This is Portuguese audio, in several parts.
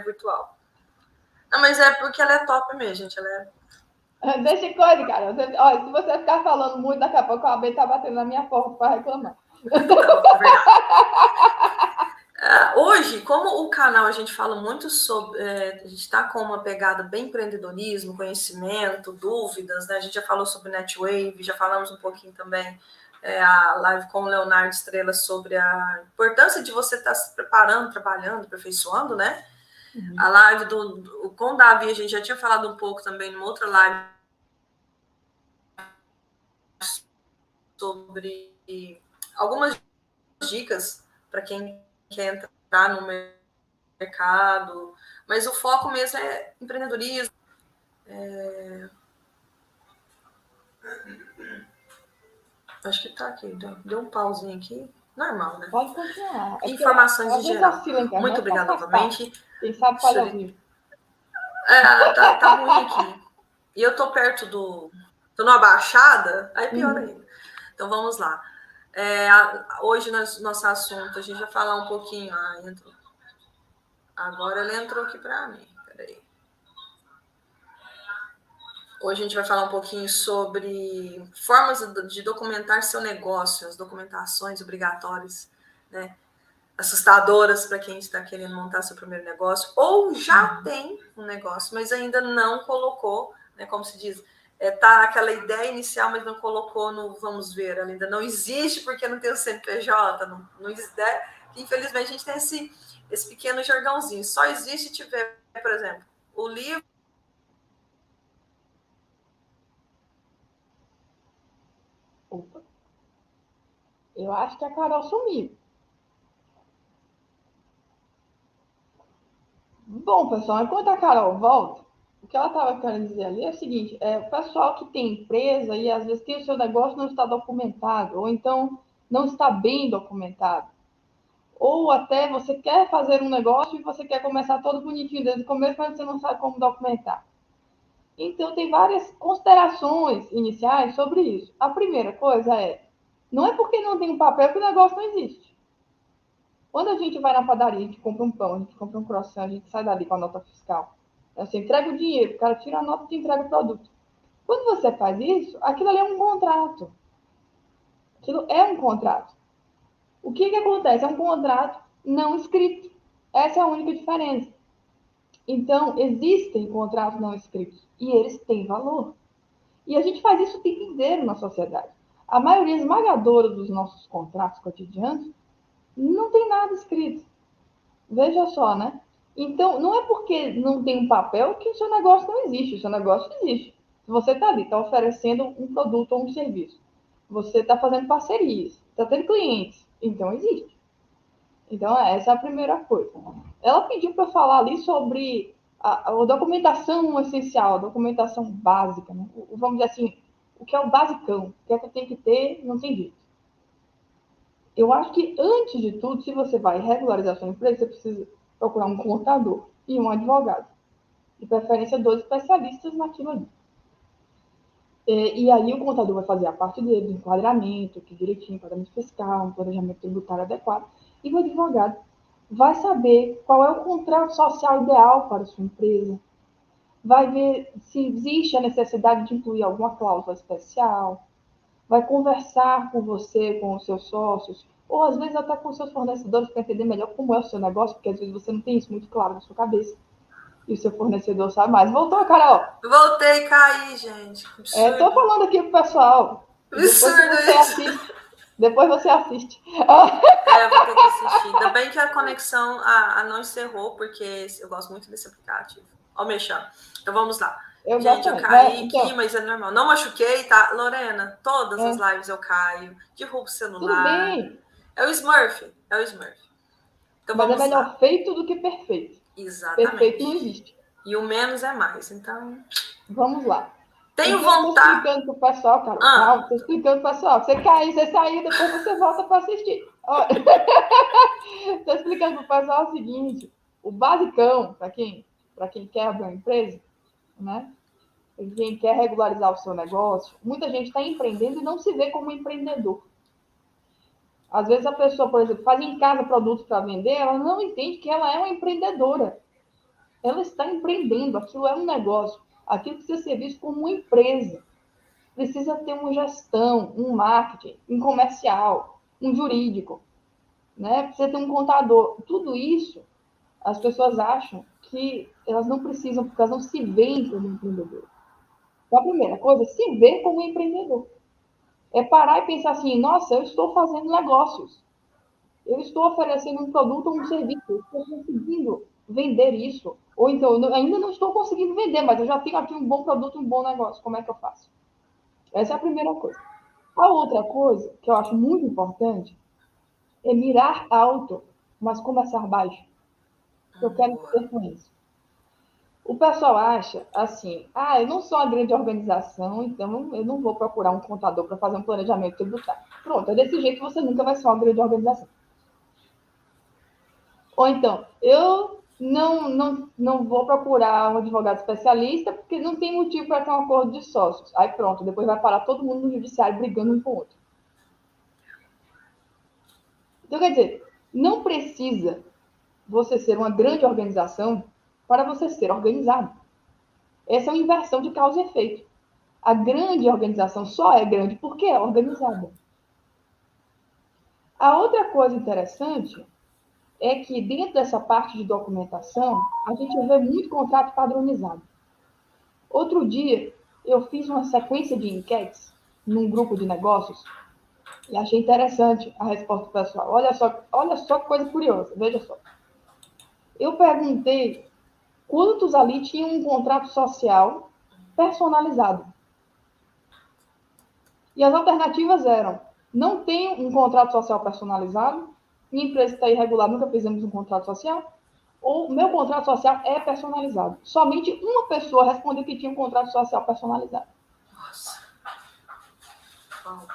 virtual. Não, mas é porque ela é top mesmo, gente. Ela é... Deixa coisa, cara. Olha, se você ficar falando muito, daqui a pouco a AB tá batendo na minha porta para reclamar. Então, é verdade. Hoje, como o canal a gente fala muito sobre... a gente está com uma pegada bem empreendedorismo, conhecimento, dúvidas, né? A gente já falou sobre NetWave, já falamos um pouquinho também a live com o Leonardo Estrela sobre a importância de você estar se preparando, trabalhando, aperfeiçoando, né? Uhum. A live com o Davi, a gente já tinha falado um pouco também numa outra live sobre algumas dicas para quem quer entrar no mercado, mas o foco mesmo é empreendedorismo. Acho que tá aqui, deu um pauzinho aqui, normal, né? Pode continuar. Informações em geral. Muito obrigada novamente. Quem sabe faz ao vivo. Tá ruim aqui. E eu tô perto tô numa baixada, aí pior ainda. Então vamos lá. Hoje, nosso assunto, a gente vai falar um pouquinho. Agora ele entrou aqui para mim. Peraí. Hoje a gente vai falar um pouquinho sobre formas de documentar seu negócio, as documentações obrigatórias, né? Assustadoras para quem está querendo montar seu primeiro negócio, ou já tem um negócio, mas ainda não colocou, né? Como se diz, tá aquela ideia inicial, mas não colocou no vamos ver, ela ainda não existe porque não tem o CNPJ, não existe, né? Infelizmente a gente tem esse pequeno jargãozinho, só existe se tiver, por exemplo, o livro. Opa. Eu acho que a Carol sumiu. Bom, pessoal, enquanto a Carol volta, o que ela estava querendo dizer ali é o seguinte, o pessoal que tem empresa e às vezes tem o seu negócio não está documentado, ou então não está bem documentado. Ou até você quer fazer um negócio e você quer começar todo bonitinho desde o começo, mas você não sabe como documentar. Então, tem várias considerações iniciais sobre isso. A primeira coisa não é porque não tem um papel que o negócio não existe. Quando a gente vai na padaria, a gente compra um pão, a gente compra um croissant, a gente sai dali com a nota fiscal. Você entrega o dinheiro, o cara tira a nota e te entrega o produto. Quando você faz isso, aquilo ali é um contrato. Aquilo é um contrato. O que acontece? É um contrato não escrito. Essa é a única diferença. Então, existem contratos não escritos e eles têm valor. E a gente faz isso o tempo inteiro na sociedade. A maioria esmagadora dos nossos contratos cotidianos não tem nada escrito. Veja só, né? Então, não é porque não tem um papel que o seu negócio não existe. O seu negócio existe. Se você está ali, está oferecendo um produto ou um serviço, você está fazendo parcerias, está tendo clientes, então existe. Então, essa é a primeira coisa. Ela pediu para eu falar ali sobre a documentação essencial, a documentação básica, né? Vamos dizer assim, o que é o basicão, o que é que eu tenho que ter, não tem jeito. Eu acho que, antes de tudo, se você vai regularizar sua empresa, você precisa procurar um contador e um advogado. De preferência, 2 especialistas naquilo ali. E aí o contador vai fazer a parte dele, do enquadramento, aqui direitinho, enquadramento fiscal, um planejamento tributário adequado. E o advogado vai saber qual é o contrato social ideal para a sua empresa. Vai ver se existe a necessidade de incluir alguma cláusula especial. Vai conversar com você, com os seus sócios, ou às vezes até com os seus fornecedores para entender melhor como é o seu negócio, porque às vezes você não tem isso muito claro na sua cabeça. E o seu fornecedor sabe mais. Voltou, Carol? Voltei, caí, gente. Tô falando aqui pro pessoal. Depois você assiste. Eu vou ter que assistir. Ainda bem que a conexão não encerrou, porque eu gosto muito desse aplicativo. Ó, mexendo. Então vamos lá. Gente, eu caí aqui, mas é normal. Não machuquei, tá? Lorena, todas as lives eu caio. Derrubo o celular. Tudo bem. É o Smurf. Então, mas é melhor feito do que perfeito. Exatamente. Perfeito não existe. E o menos é mais, então... Vamos lá. Tenho vontade... Eu tô explicando pro pessoal, cara. Calma, tô explicando pro pessoal. Você cair, você sair, depois você volta para assistir. Tô explicando pro pessoal o seguinte. O basicão, para quem quer abrir uma empresa, né? Quem quer regularizar o seu negócio, muita gente está empreendendo e não se vê como empreendedor. Às vezes a pessoa, por exemplo, faz em casa produtos para vender, ela não entende que ela é uma empreendedora. está empreendendo, aquilo é um negócio, aquilo precisa ser visto como uma empresa. Precisa ter uma gestão, um marketing, um comercial, um jurídico, né? Precisa ter um contador. Tudo isso, as pessoas acham que elas não precisam, porque elas não se veem como empreendedor. Então, a primeira coisa, se ver como empreendedor. É parar e pensar assim, nossa, eu estou fazendo negócios. Eu estou oferecendo um produto ou um serviço. Eu estou conseguindo vender isso. Ou então, eu ainda não estou conseguindo vender, mas eu já tenho aqui um bom produto, um bom negócio. Como é que eu faço? Essa é a primeira coisa. A outra coisa que eu acho muito importante é mirar alto, mas começar baixo. Eu quero dizer com isso. O pessoal acha assim, eu não sou uma grande organização, então eu não vou procurar um contador para fazer um planejamento tributário. Pronto, é desse jeito que você nunca vai ser uma grande organização. Ou então, eu não vou procurar um advogado especialista porque não tem motivo para ter um acordo de sócios. Aí pronto, depois vai parar todo mundo no judiciário brigando um com o outro. Então, quer dizer, não precisa você ser uma grande organização para você ser organizado. Essa é uma inversão de causa e efeito. A grande organização só é grande porque é organizada. A outra coisa interessante é que dentro dessa parte de documentação, a gente vê muito contrato padronizado. Outro dia, eu fiz uma sequência de enquetes num grupo de negócios e achei interessante a resposta do pessoal. Olha só que coisa curiosa, veja só. Eu perguntei quantos ali tinham um contrato social personalizado. E as alternativas eram: não tenho um contrato social personalizado, minha empresa está irregular, nunca fizemos um contrato social, ou meu contrato social é personalizado. Somente uma pessoa respondeu que tinha um contrato social personalizado. Nossa.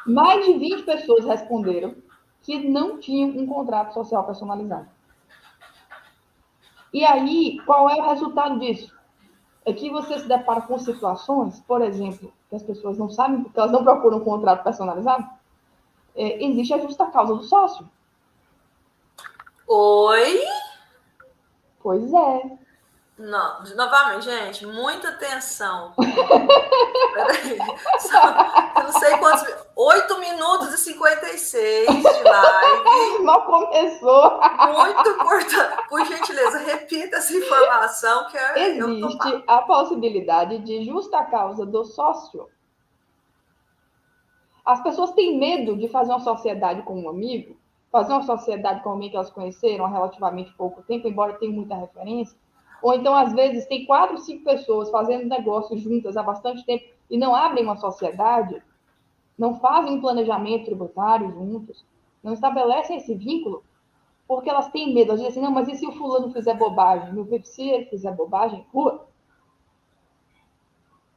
Mais de 20 pessoas responderam que não tinham um contrato social personalizado. E aí, qual é o resultado disso? É que você se depara com situações, por exemplo, que as pessoas não sabem porque elas não procuram um contrato personalizado, existe a justa causa do sócio. Oi? Pois é. Não, novamente, gente, muita atenção. Peraí, eu não sei quantos. 8 minutos e 56 de live. Mal começou. Muito importante. Por gentileza, repita essa informação que eu tô. Existe a possibilidade de justa causa do sócio. As pessoas têm medo de fazer uma sociedade com um amigo, fazer uma sociedade com alguém que elas conheceram há relativamente pouco tempo, embora tenha muita referência. Ou então, às vezes, tem 4, 5 pessoas fazendo negócios juntas há bastante tempo e não abrem uma sociedade, não fazem um planejamento tributário juntos, não estabelecem esse vínculo, porque elas têm medo. Elas dizem assim, não, mas e se o fulano fizer bobagem? Meu filho, se ele fizer bobagem, rua.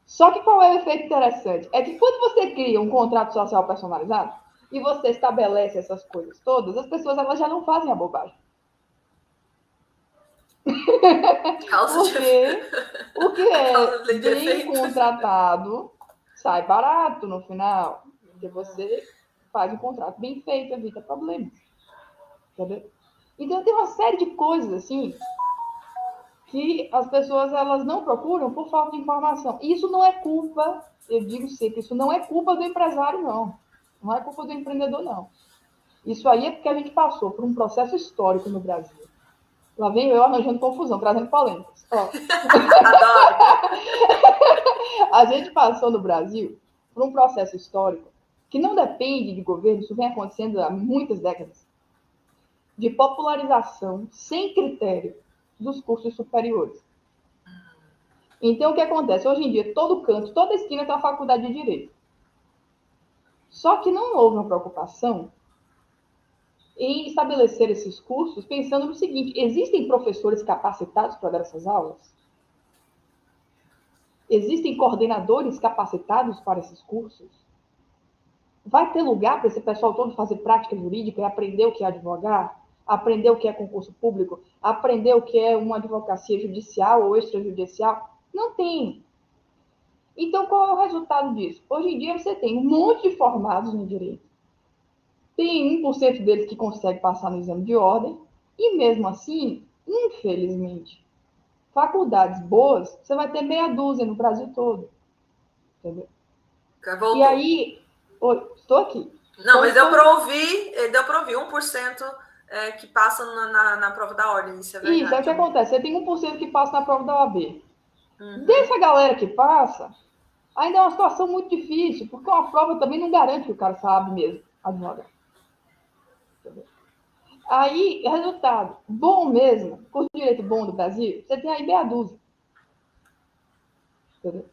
Só que qual é o efeito interessante? É que quando você cria um contrato social personalizado e você estabelece essas coisas todas, as pessoas elas já não fazem a bobagem. Porque o que é bem contratado sai barato no final. Porque você faz um contrato bem feito, evita problemas. Entendeu? Então tem uma série de coisas assim que as pessoas elas não procuram por falta de informação. E isso não é culpa, eu digo sempre, isso não é culpa do empresário, não. Não é culpa do empreendedor, não. Isso aí é porque a gente passou por um processo histórico no Brasil. Lá vem eu arranjando confusão, trazendo polêmicas. Ó. Adoro. A gente passou no Brasil por um processo histórico que não depende de governo, isso vem acontecendo há muitas décadas, de popularização sem critério dos cursos superiores. Então, o que acontece? Hoje em dia, todo canto, toda esquina tem uma faculdade de Direito. Só que não houve uma preocupação em estabelecer esses cursos pensando no seguinte: existem professores capacitados para dar essas aulas? Existem coordenadores capacitados para esses cursos? Vai ter lugar para esse pessoal todo fazer prática jurídica e aprender o que é advogar? Aprender o que é concurso público? Aprender o que é uma advocacia judicial ou extrajudicial? Não tem. Então, qual é o resultado disso? Hoje em dia, você tem um monte de formados no direito. Tem 1% deles que consegue passar no exame de ordem. E, mesmo assim, infelizmente, faculdades boas, você vai ter meia dúzia no Brasil todo. Entendeu? Voltou. E aí, estou aqui. Não, então, mas deu para ouvir 1% que passa na prova da ordem, isso é verdade. Isso, é o que acontece. Você tem 1% que passa na prova da OAB. Dessa galera que passa, ainda é uma situação muito difícil, porque uma prova também não garante que o cara sabe mesmo advogar. Entendeu? Aí, resultado, bom mesmo, curso de direito bom do Brasil, você tem aí meia dúzia. Entendeu?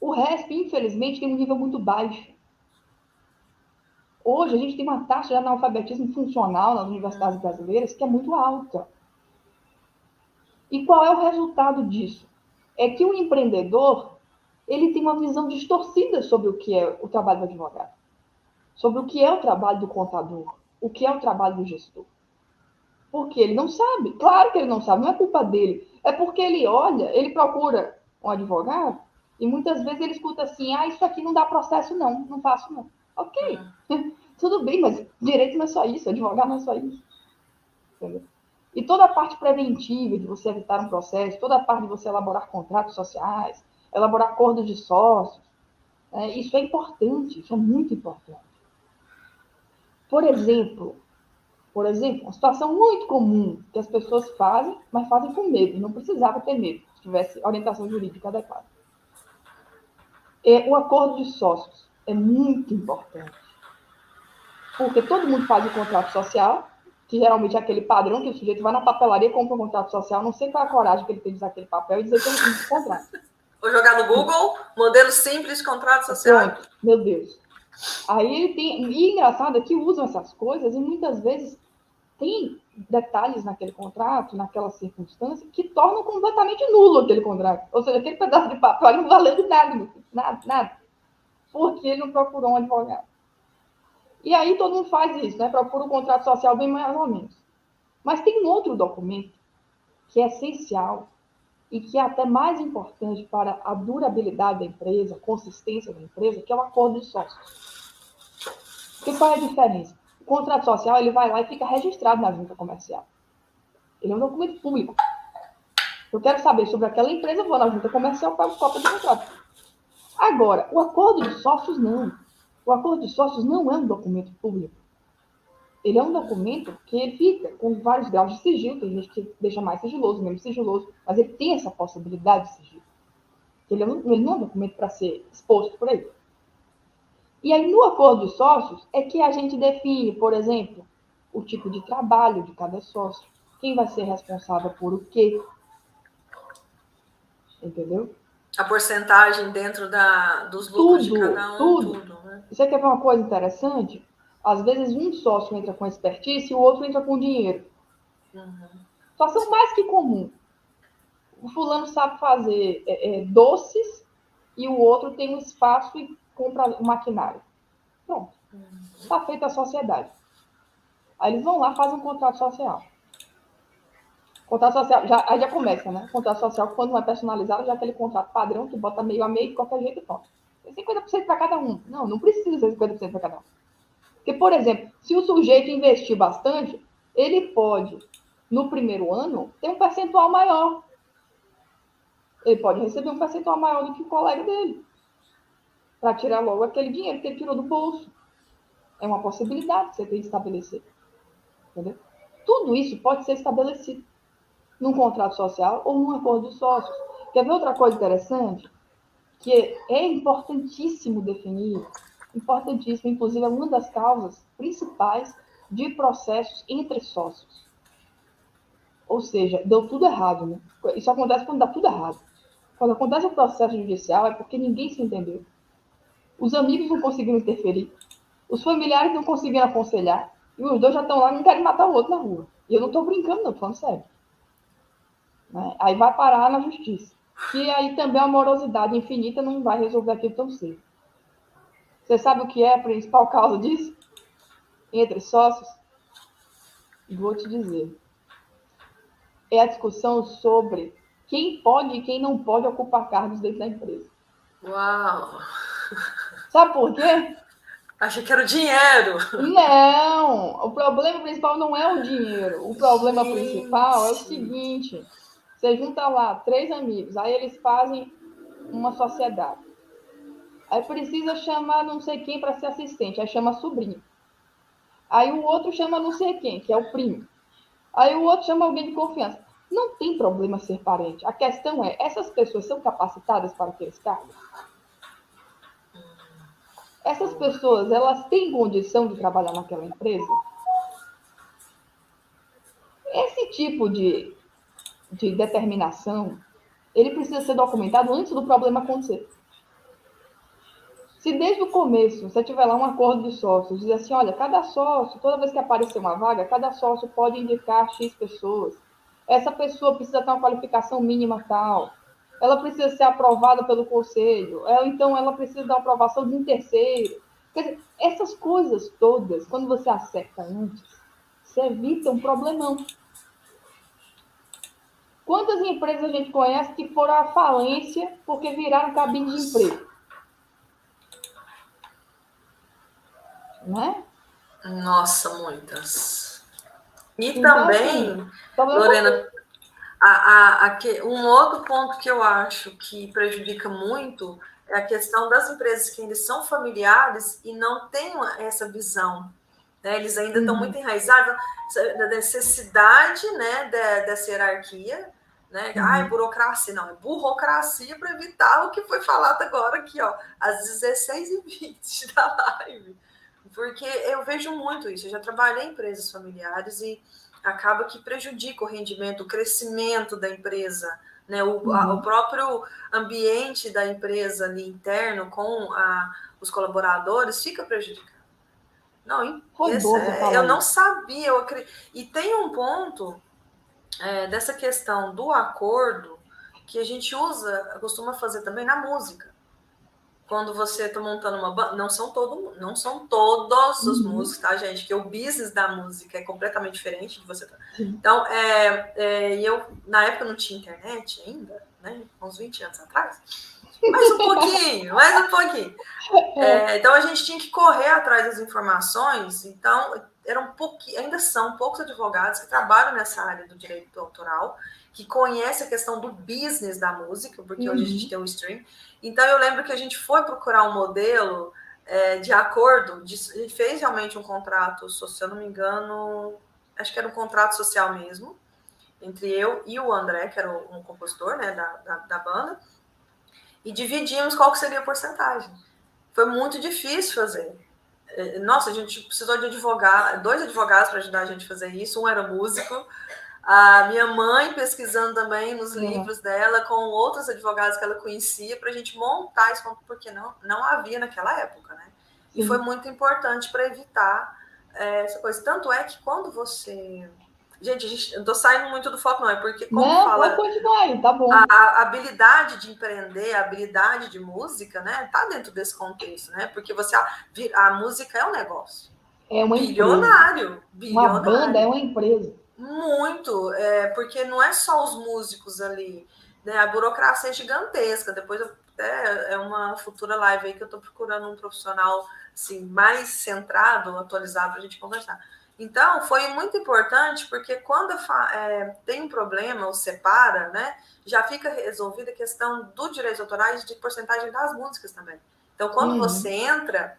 O resto, infelizmente, tem um nível muito baixo. Hoje, a gente tem uma taxa de analfabetismo funcional nas universidades brasileiras que é muito alta. E qual é o resultado disso? É que o empreendedor, ele tem uma visão distorcida sobre o que é o trabalho do advogado, sobre o que é o trabalho do contador, o que é o trabalho do gestor. Porque ele não sabe. Claro que ele não sabe, não é culpa dele. É porque ele olha, ele procura um advogado e muitas vezes ele escuta assim, isso aqui não dá processo não, não faço não. Ok, tudo bem, mas direito não é só isso, advogado não é só isso. Entendeu? E toda a parte preventiva de você evitar um processo, toda a parte de você elaborar contratos sociais, elaborar acordos de sócios, isso é importante, isso é muito importante. Por exemplo, uma situação muito comum que as pessoas fazem, mas fazem com medo, não precisava ter medo, se tivesse orientação jurídica adequada. O acordo de sócios é muito importante, porque todo mundo faz o contrato social, que geralmente é aquele padrão que o sujeito vai na papelaria, compra um contrato social, não sei qual é a coragem que ele tem de usar aquele papel e dizer que ele tem um contrato. Vou jogar no Google, modelo simples, contrato social. Pronto, meu Deus. Aí ele tem... E engraçado é que usam essas coisas e muitas vezes tem detalhes naquele contrato, naquela circunstância, que tornam completamente nulo aquele contrato. Ou seja, aquele pedaço de papel não valeu de nada. Porque ele não procurou um advogado. E aí todo mundo faz isso, né? Procura um contrato social bem mais ou menos. Mas tem um outro documento que é essencial e que é até mais importante para a durabilidade da empresa, a consistência da empresa, que é o acordo de sócios. Porque qual é a diferença? O contrato social, ele vai lá e fica registrado na junta comercial. Ele é um documento público. Eu quero saber sobre aquela empresa, eu vou na junta comercial, pego cópia do contrato. Agora, o acordo de sócios não. O acordo de sócios não é um documento público. Ele é um documento que ele fica com vários graus de sigilo, tem gente que deixa mais sigiloso, menos sigiloso, mas ele tem essa possibilidade de sigilo. Ele não é um documento para ser exposto por aí. E aí, no acordo de sócios, é que a gente define, por exemplo, o tipo de trabalho de cada sócio, quem vai ser responsável por o quê. Entendeu? A porcentagem dentro dos lucros de cada um, tudo. Né? Você quer ver uma coisa interessante? Às vezes um sócio entra com expertise e o outro entra com dinheiro. Situação mais que comum. O fulano sabe fazer doces e o outro tem um espaço e compra o maquinário. Pronto. Está feita a sociedade. Aí eles vão lá e fazem um contrato social. Contrato social, aí já começa, né? Contrato social, quando não é personalizado, já é aquele contrato padrão que bota meio a meio de qualquer jeito e pronto. Tem 50% para cada um. Não precisa ser 50% para cada um. Porque, por exemplo, se o sujeito investir bastante, ele pode, no primeiro ano, ter um percentual maior. Ele pode receber um percentual maior do que o colega dele. Para tirar logo aquele dinheiro que ele tirou do bolso. É uma possibilidade que você tem de estabelecer. Entendeu? Tudo isso pode ser estabelecido num contrato social ou num acordo de sócios. Quer ver outra coisa interessante? Que é importantíssimo definir, importantíssimo, inclusive é uma das causas principais de processos entre sócios. Ou seja, deu tudo errado, né? Isso acontece quando dá tudo errado. Quando acontece o processo judicial é porque ninguém se entendeu. Os amigos não conseguiram interferir, os familiares não conseguiram aconselhar, e os dois já estão lá e não querem matar o outro na rua. E eu não estou brincando, não, estou falando sério. Né? Aí vai parar na justiça. Que aí também a morosidade infinita não vai resolver aquilo tão cedo. Você sabe o que é a principal causa disso? Entre sócios? Vou te dizer. É a discussão sobre quem pode e quem não pode ocupar cargos dentro da empresa. Uau! Sabe por quê? Achei que era o dinheiro. Não! O problema principal não é o dinheiro. O problema principal é o seguinte. Você junta lá 3 amigos, aí eles fazem uma sociedade. Aí precisa chamar não sei quem para ser assistente, aí chama sobrinho. Aí o outro chama não sei quem, que é o primo. Aí o outro chama alguém de confiança. Não tem problema ser parente. A questão é, essas pessoas são capacitadas para aqueles cargos? Essas pessoas, elas têm condição de trabalhar naquela empresa? Esse tipo de determinação, ele precisa ser documentado antes do problema acontecer. Se desde o começo você tiver lá um acordo de sócios, dizer assim, olha, cada sócio, toda vez que aparecer uma vaga, cada sócio pode indicar X pessoas. Essa pessoa precisa ter uma qualificação mínima tal. Ela precisa ser aprovada pelo conselho. Então, ela precisa da aprovação de um terceiro. Quer dizer, essas coisas todas, quando você acerta antes, você evita um problemão. Quantas empresas a gente conhece que foram à falência porque viraram cabine de emprego? Né? Nossa, muitas. E Então, também, assim, problema Lorena, um outro ponto que eu acho que prejudica muito é a questão das empresas que ainda são familiares e não têm essa visão. Né? Eles ainda estão muito enraizados da necessidade, né, dessa hierarquia. Né? É burocracia. Não, é burocracia para evitar o que foi falado agora aqui, ó, às 16h20 da live. Porque eu vejo muito isso. Eu já trabalhei em empresas familiares e acaba que prejudica o rendimento, o crescimento da empresa, né? O próprio ambiente da empresa ali interno com os colaboradores fica prejudicado. Não, eu não sabia. E tem um ponto dessa questão do acordo que a gente costuma fazer também na música. Quando você está montando uma banda, não são todos os músicos, tá, gente? Que o business da música é completamente diferente de você. Então, eu, na época, não tinha internet ainda, né? Uns 20 anos atrás. Mais um pouquinho. Então, a gente tinha que correr atrás das informações. Então, ainda são poucos advogados que trabalham nessa área do direito autoral, que conhecem a questão do business da música, porque hoje a gente tem um stream. Então, eu lembro que a gente foi procurar um modelo de acordo, a gente fez realmente um contrato, se eu não me engano, acho que era um contrato social mesmo, entre eu e o André, que era um compositor, né, da banda, e dividimos qual que seria a porcentagem. Foi muito difícil fazer. Nossa, a gente precisou de 2 advogados para ajudar a gente a fazer isso. Um era músico, a minha mãe pesquisando também nos livros dela, com outros advogados que ela conhecia, para a gente montar isso, porque não havia naquela época, né? E foi muito importante para evitar essa coisa. Tanto é que quando você... Gente, eu tô saindo muito do foco, não, é porque como fala... Pode continuar aí, tá bom. A habilidade de empreender, a habilidade de música, né, tá dentro desse contexto, né? Porque a música é um negócio. É uma bilionário. Uma banda é uma empresa. Muito, porque não é só os músicos ali, né? A burocracia é gigantesca. Depois é uma futura live aí que eu tô procurando um profissional assim, mais centrado, atualizado para a gente conversar. Então, foi muito importante, porque quando tem um problema ou separa, né, já fica resolvida a questão do direitos autorais de porcentagem das músicas também. Então, quando você entra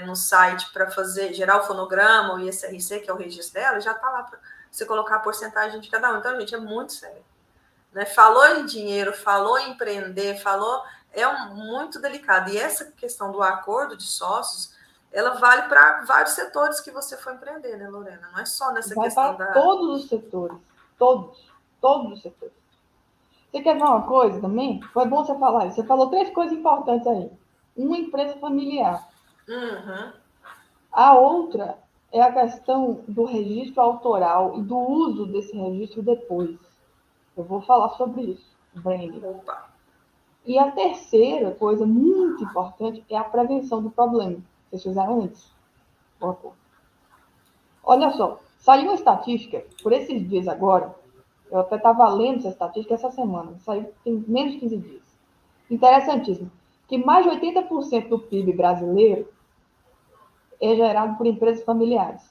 no site para gerar o fonograma, o ISRC, que é o registro dela, já está lá para você colocar a porcentagem de cada um. Então, gente, é muito sério. Né? Falou em dinheiro, falou em empreender, muito delicado. E essa questão do acordo de sócios, ela vale para vários setores que você for empreender, né, Lorena? Não é só nessa questão para todos os setores. Todos os setores. Você quer ver uma coisa também? Foi bom você falar isso. Você falou 3 coisas importantes aí. Uma empresa familiar. A outra é a questão do registro autoral e do uso desse registro depois. Eu vou falar sobre isso, Brandon. E a terceira coisa muito importante é a prevenção do problema. Vocês fizeram isso? Olha só, saiu uma estatística, por esses dias agora, eu até estava lendo essa estatística essa semana, saiu tem menos de 15 dias. Interessantíssimo, que mais de 80% do PIB brasileiro é gerado por empresas familiares.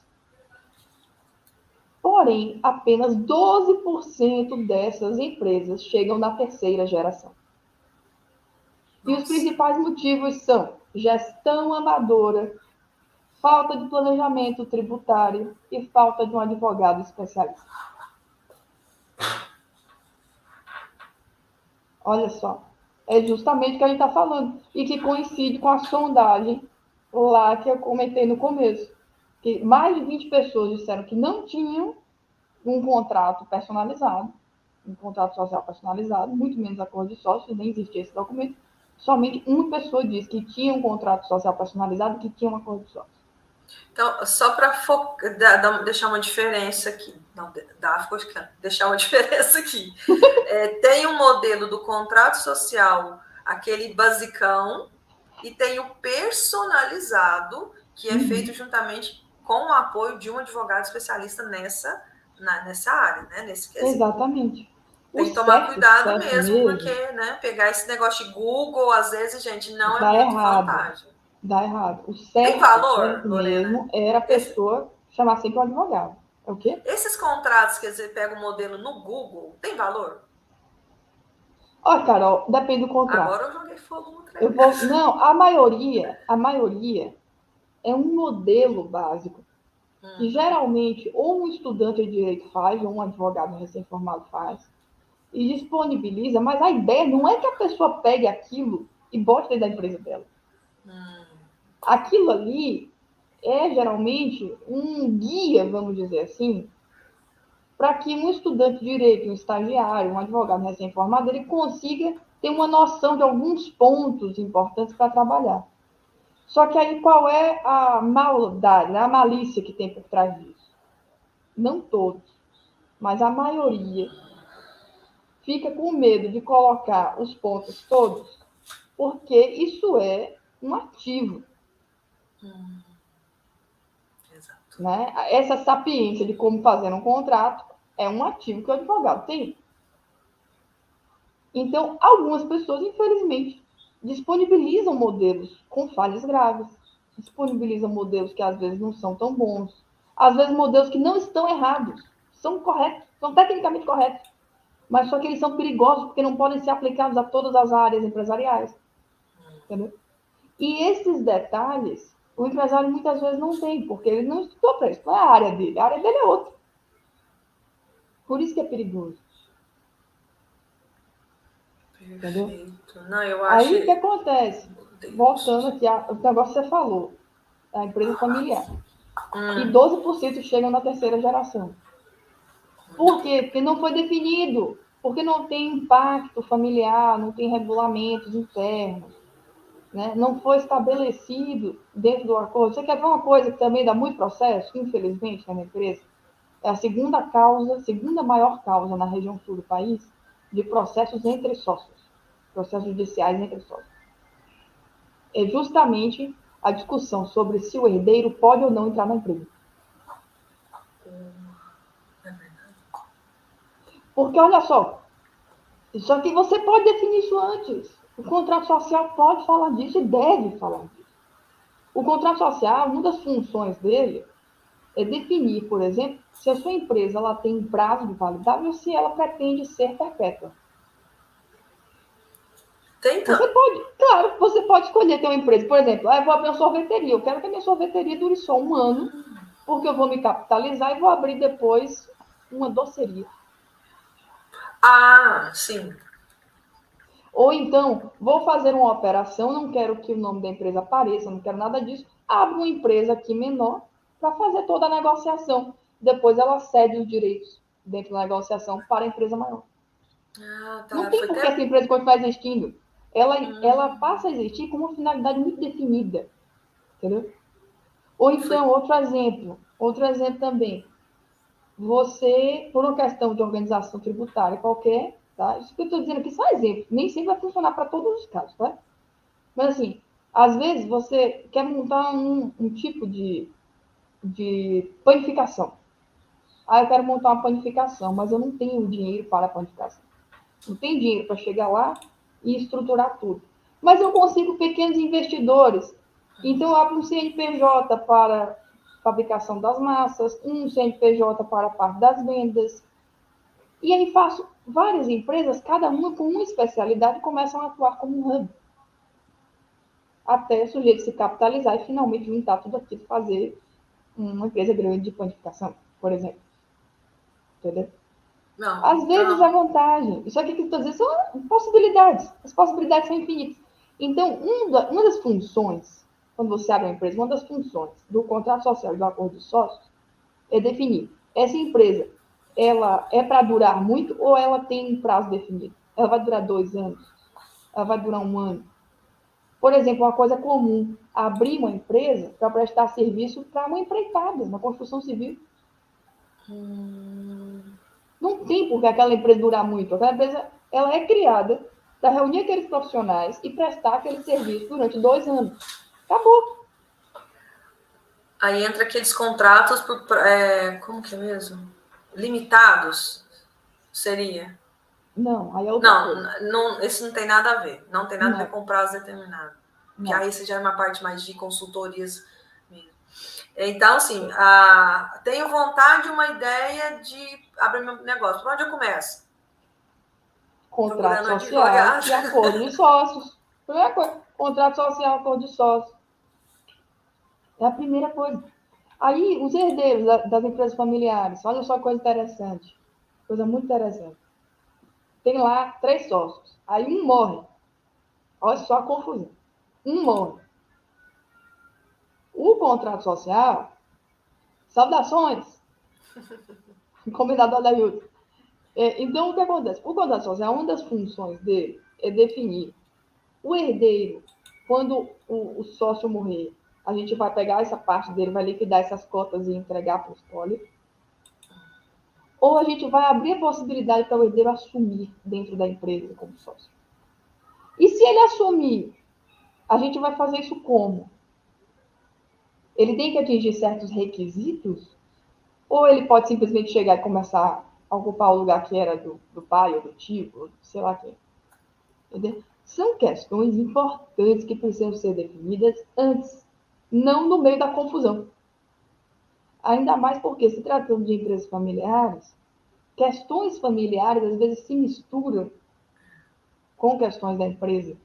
Porém, apenas 12% dessas empresas chegam na terceira geração. E os principais motivos são gestão amadora, falta de planejamento tributário e falta de um advogado especialista. Olha só, é justamente o que a gente está falando e que coincide com a sondagem lá que eu comentei no começo, que mais de 20 pessoas disseram que não tinham um contrato personalizado, um contrato social personalizado, muito menos acordo de sócios, nem existia esse documento. Somente uma pessoa disse que tinha um contrato social personalizado, que tinha um acordo de sócios. Então, só para deixar uma diferença aqui, deixar uma diferença aqui. Tem um modelo do contrato social, aquele basicão, e tem o personalizado, que é feito juntamente com o apoio de um advogado especialista nessa área, né? Nesse quesito. Exatamente. Tem que tomar cuidado mesmo, porque, né, pegar esse negócio de Google, às vezes, gente, não é muito vantagem. Dá errado. O certo, tem valor, certo mesmo era a pessoa chamar sempre um advogado. É o quê? Esses contratos, quer dizer, pega o modelo no Google, tem valor? Olha, Carol, depende do contrato. Agora eu joguei fogo no trem. Não, a maioria é um modelo básico que geralmente ou um estudante de direito faz, ou um advogado recém-formado faz, e disponibiliza, mas a ideia não é que a pessoa pegue aquilo e bote dentro da empresa dela. Aquilo ali é geralmente um guia, vamos dizer assim, para que um estudante de direito, um estagiário, um advogado recém-formado, ele consiga ter uma noção de alguns pontos importantes para trabalhar. Só que aí qual é a maldade, a malícia que tem por trás disso? Não todos, mas a maioria fica com medo de colocar os pontos todos, porque isso é um ativo. Exato. Né? Essa sapiência de como fazer um contrato é um ativo que o advogado tem. Então, algumas pessoas, infelizmente, disponibilizam modelos com falhas graves, disponibilizam modelos que às vezes não são tão bons, às vezes modelos que não estão errados, são corretos, são tecnicamente corretos, mas só que eles são perigosos porque não podem ser aplicados a todas as áreas empresariais. Entendeu? E esses detalhes, o empresário muitas vezes não tem, porque ele não estudou para isso, não é a área dele é outra. Por isso que é perigoso. Entendeu? Não, eu acho... Aí o que acontece? Voltando aqui ao negócio que você falou, a empresa familiar. E 12% chegam na terceira geração. Por quê? Porque não foi definido, porque não tem impacto familiar, não tem regulamentos internos, né? Não foi estabelecido dentro do acordo. Você quer ver uma coisa que também dá muito processo, infelizmente, na minha empresa? É a segunda maior causa na região sul do país de processos entre sócios, processos judiciais entre sócios. É justamente a discussão sobre se o herdeiro pode ou não entrar na empresa. Porque, olha só que você pode definir isso antes. O contrato social pode falar disso e deve falar disso. O contrato social, uma das funções dele é definir, por exemplo, se a sua empresa ela tem um prazo de validade ou se ela pretende ser perpétua. Você pode escolher ter uma empresa. Por exemplo, eu vou abrir uma sorveteria. Eu quero que a minha sorveteria dure só 1 ano, porque eu vou me capitalizar e vou abrir depois uma doceria. Ah, sim. Ou então, vou fazer uma operação, não quero que o nome da empresa apareça, não quero nada disso, abro uma empresa aqui menor para fazer toda a negociação. Depois ela cede os direitos dentro da negociação para a empresa maior. Não tem por que essa empresa continuar existindo. Ela passa a existir com uma finalidade muito definida. Entendeu? Ou então, outro exemplo também. Você, por uma questão de organização tributária qualquer, tá? Isso que eu estou dizendo aqui são exemplos, nem sempre vai funcionar para todos os casos, tá? Mas assim, às vezes você quer montar um tipo de panificação. Eu quero montar uma panificação, mas eu não tenho dinheiro para a panificação. Não tenho dinheiro para chegar lá e estruturar tudo. Mas eu consigo pequenos investidores. Então eu abro um CNPJ para fabricação das massas, um CNPJ para a parte das vendas. E aí faço várias empresas, cada uma com uma especialidade, começam a atuar como um hub. Até o sujeito se capitalizar e finalmente juntar tudo aquilo e fazer uma empresa grande de panificação, por exemplo. Entendeu? Não, Às vezes então, a vantagem, isso aqui que eu estou dizendo são possibilidades. As possibilidades são infinitas. Então, uma das funções, quando você abre uma empresa, uma das funções do contrato social e do acordo de sócios é definir essa empresa, ela é para durar muito ou ela tem um prazo definido? Ela vai durar 2 anos? Ela vai durar 1 ano? Por exemplo, uma coisa comum, abrir uma empresa para prestar serviço para uma empreitada, uma construção civil. Não tem por que aquela empresa durar muito. Aquela empresa ela é criada para reunir aqueles profissionais e prestar aquele serviço durante 2 anos. Acabou. aí entra aqueles contratos como que é mesmo? Limitados, seria? Não, aí é outra coisa. Não, esse não tem nada a ver. Não tem nada a ver Não, com prazo determinado. Porque não. aí você já é uma parte mais de consultorias mesmo. Então, assim, tenho vontade, uma ideia de abrir meu negócio. Por onde eu começo? Contrato Procurando social advogado. e acordo de sócios. Primeira coisa, contrato social, acordo de sócios. É a primeira coisa. Aí, os herdeiros das empresas familiares, olha só que coisa interessante. Coisa muito interessante. Tem lá 3 sócios. Aí um morre. Olha só a confusão. Um morre. O contrato social, saudações, comendador da Ailton. Então, o que acontece? O contrato social, uma das funções dele é definir o herdeiro. Quando o sócio morrer, a gente vai pegar essa parte dele, vai liquidar essas cotas e entregar para o espólio. Ou a gente vai abrir a possibilidade para o herdeiro assumir dentro da empresa como sócio. E se ele assumir, a gente vai fazer isso como? Ele tem que atingir certos requisitos? Ou ele pode simplesmente chegar e começar a ocupar o lugar que era do pai ou do tio, ou sei lá quem. Entendeu? São questões importantes que precisam ser definidas antes, não no meio da confusão. Ainda mais porque, se tratando de empresas familiares, questões familiares às vezes se misturam com questões da empresa.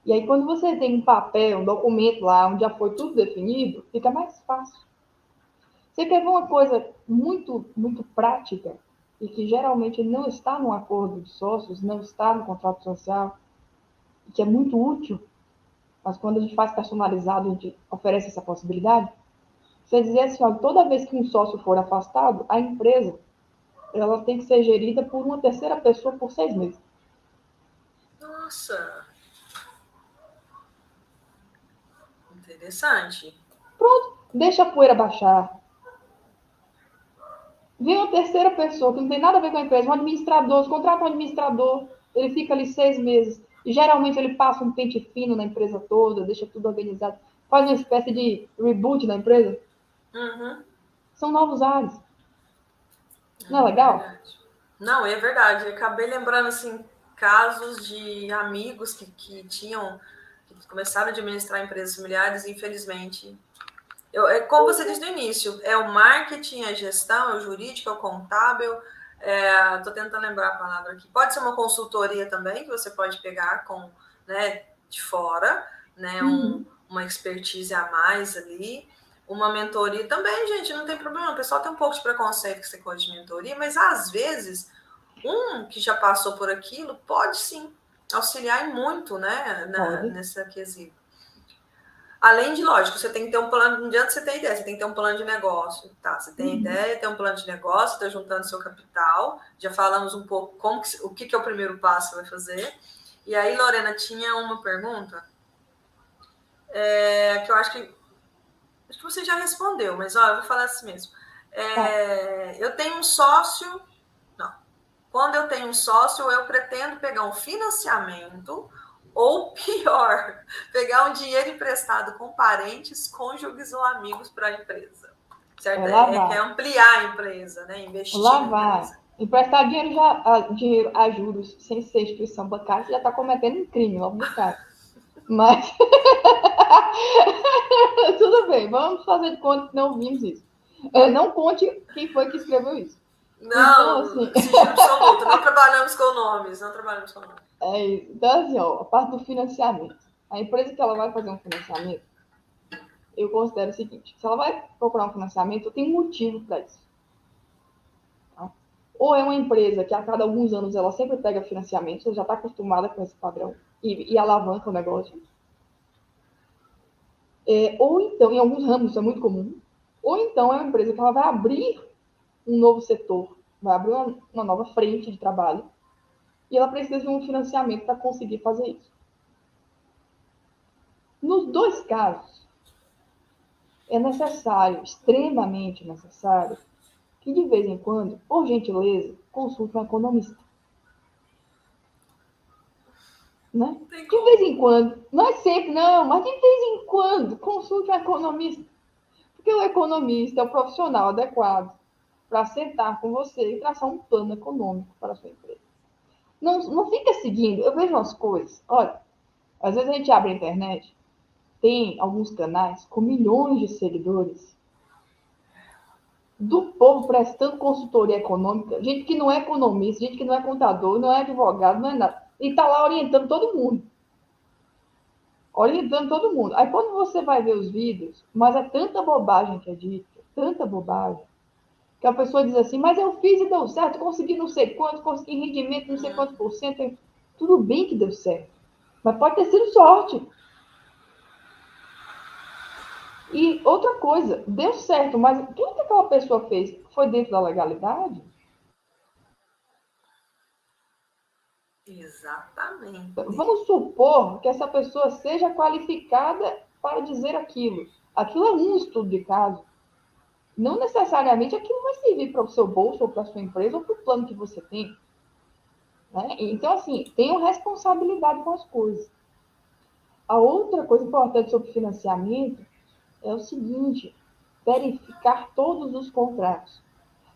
E aí, quando você tem um papel, um documento lá, onde já foi tudo definido, fica mais fácil. Você quer ver uma coisa muito, muito prática e que geralmente não está no acordo de sócios, não está no contrato social, e que é muito útil, mas quando a gente faz personalizado, a gente oferece essa possibilidade. Você dizer assim, ó, toda vez que um sócio for afastado, a empresa ela tem que ser gerida por uma terceira pessoa por 6 meses. Nossa, interessante. Pronto, deixa a poeira baixar. Vem uma terceira pessoa que não tem nada a ver com a empresa, um administrador, você contrata um administrador, ele fica ali 6 meses. E geralmente ele passa um pente fino na empresa toda, deixa tudo organizado, faz uma espécie de reboot na empresa. Uhum. São novos ares. Não é legal? Verdade. Não, é verdade. Eu acabei lembrando assim, casos de amigos que começaram a administrar empresas familiares e infelizmente. Como você disse no início, é o marketing, a gestão, é o jurídico, é o contábil. Estou tentando lembrar a palavra aqui. Pode ser uma consultoria também, que você pode pegar de fora, né, uma expertise a mais ali. Uma mentoria também, gente, não tem problema. O pessoal tem um pouco de preconceito que você coisa de mentoria, mas às vezes que já passou por aquilo pode sim auxiliar em muito, né, nessa quesito. Além de, lógico, você tem que ter um plano, não adianta você ter ideia, você tem que ter um plano de negócio, tá? Você tem ideia, tem um plano de negócio, está juntando seu capital, já falamos um pouco o que é o primeiro passo que você vai fazer. E aí, Lorena, tinha uma pergunta que eu acho que você já respondeu, mas ó, eu vou falar assim mesmo. Eu tenho um sócio. Não. Quando eu tenho um sócio, eu pretendo pegar um financiamento ou pior, pegar um dinheiro emprestado com parentes, cônjuges ou amigos para a empresa. Certo? Quer ampliar a empresa, né? Investir lá na vai. empresa. Emprestar dinheiro a juros sem ser instituição bancária, você já está cometendo um crime logo de cara. Mas tudo bem, vamos fazer de conta que não vimos isso. Não conte quem foi que escreveu isso. Não, então, assim... sigilo absoluto, não trabalhamos com nomes, não trabalhamos com nomes. É isso. Então, assim, ó, a parte do financiamento. A empresa que ela vai fazer um financiamento, eu considero o seguinte: se ela vai procurar um financiamento, tem um motivo para isso. Tá? Ou é uma empresa que a cada alguns anos ela sempre pega financiamento, você já está acostumada com esse padrão e alavanca o negócio. Ou então, em alguns ramos isso é muito comum, ou então é uma empresa que ela vai abrir um novo setor, vai abrir uma nova frente de trabalho, e ela precisa de um financiamento para conseguir fazer isso. Nos dois casos, é necessário, extremamente necessário, que de vez em quando, por gentileza, consulte um economista. Né? De vez em quando, não é sempre, não, mas de vez em quando, consulte um economista. Porque o economista é o profissional adequado para sentar com você e traçar um plano econômico para a sua empresa. Não fica seguindo, eu vejo umas coisas, olha, às vezes a gente abre a internet, tem alguns canais com milhões de seguidores, do povo prestando consultoria econômica, gente que não é economista, gente que não é contador, não é advogado, não é nada, e está lá orientando todo mundo. Orientando todo mundo. Aí quando você vai ver os vídeos, mas é tanta bobagem que é dita, tanta bobagem, que a pessoa diz assim, mas eu fiz e deu certo, consegui não sei quanto, consegui rendimento não sei quantos por cento. Tudo bem que deu certo, mas pode ter sido sorte. E outra coisa, deu certo, mas tudo que aquela pessoa fez foi dentro da legalidade? Exatamente. Vamos supor que essa pessoa seja qualificada para dizer aquilo. Aquilo é um estudo de caso. Não necessariamente aquilo vai servir para o seu bolso, ou para a sua empresa, ou para o plano que você tem. Né? Então, assim, tenham responsabilidade com as coisas. A outra coisa importante sobre financiamento é o seguinte: verificar todos os contratos.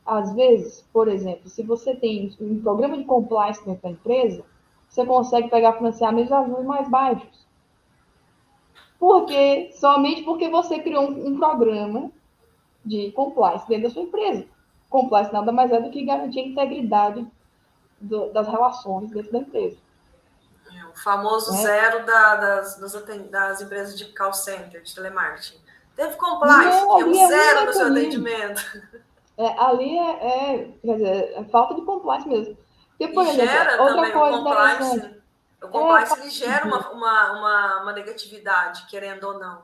Às vezes, por exemplo, se você tem um programa de compliance dentro da empresa, você consegue pegar financiamentos às vezes mais baixos. Por quê? Somente porque você criou um programa de compliance dentro da sua empresa. Compliance nada mais é do que garantir a integridade das relações dentro da empresa. O famoso zero das empresas de call center, de telemarketing. Teve compliance, Não, tinha um ali é zero no seu mecanismo. atendimento. Ali quer dizer, é falta de compliance mesmo. Porque, por exemplo, gera outra também coisa interessante. o compliance ele gera uma negatividade, querendo ou não.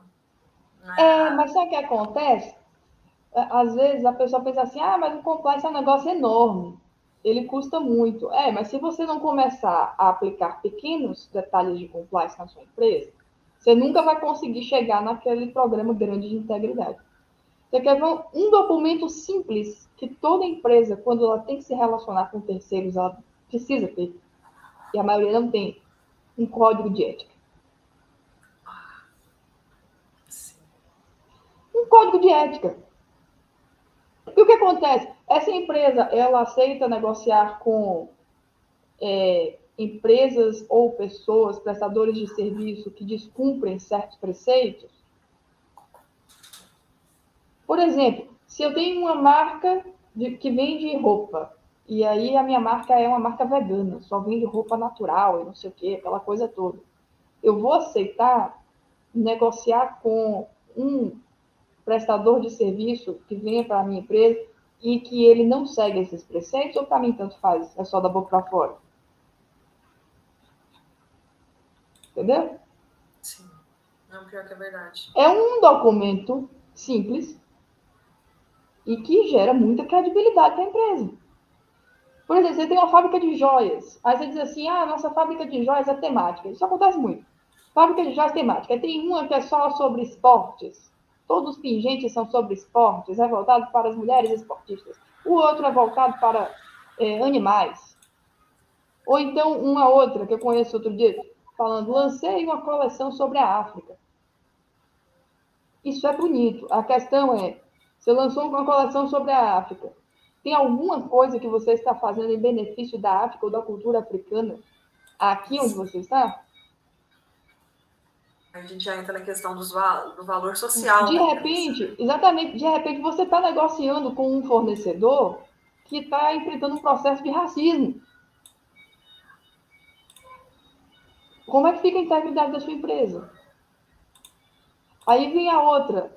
Mas sabe o que acontece? Às vezes a pessoa pensa assim, mas o compliance é um negócio enorme. Ele custa muito. Mas se você não começar a aplicar pequenos detalhes de compliance na sua empresa, você nunca vai conseguir chegar naquele programa grande de integridade. Você quer ver um documento simples que toda empresa, quando ela tem que se relacionar com terceiros, ela precisa ter, e a maioria não tem, um código de ética. Um código de ética. E o que acontece? Essa empresa, ela aceita negociar com empresas ou pessoas, prestadores de serviço que descumprem certos preceitos? Por exemplo, se eu tenho uma marca que vende roupa, e aí a minha marca é uma marca vegana, só vende roupa natural e não sei o que, aquela coisa toda. Eu vou aceitar negociar com um prestador de serviço que venha para a minha empresa e que ele não segue esses preceitos, ou para mim tanto faz, é só da boca para fora? Entendeu? Sim. Não, pior que é verdade. É um documento simples e que gera muita credibilidade para a empresa. Por exemplo, você tem uma fábrica de joias. Aí você diz assim, nossa fábrica de joias é temática. Isso acontece muito. Fábrica de joias temática. Aí tem uma que é só sobre esportes. Todos os pingentes são sobre esportes. É voltado para as mulheres esportistas. O outro é voltado para animais. Ou então uma outra que eu conheço outro dia, falando, lancei uma coleção sobre a África. Isso é bonito. A questão é, você lançou uma coleção sobre a África. Tem alguma coisa que você está fazendo em benefício da África ou da cultura africana aqui onde você está? A gente já entra na questão do valor social. De repente, exatamente, de repente você está negociando com um fornecedor que está enfrentando um processo de racismo. Como é que fica a integridade da sua empresa? Aí vem a outra.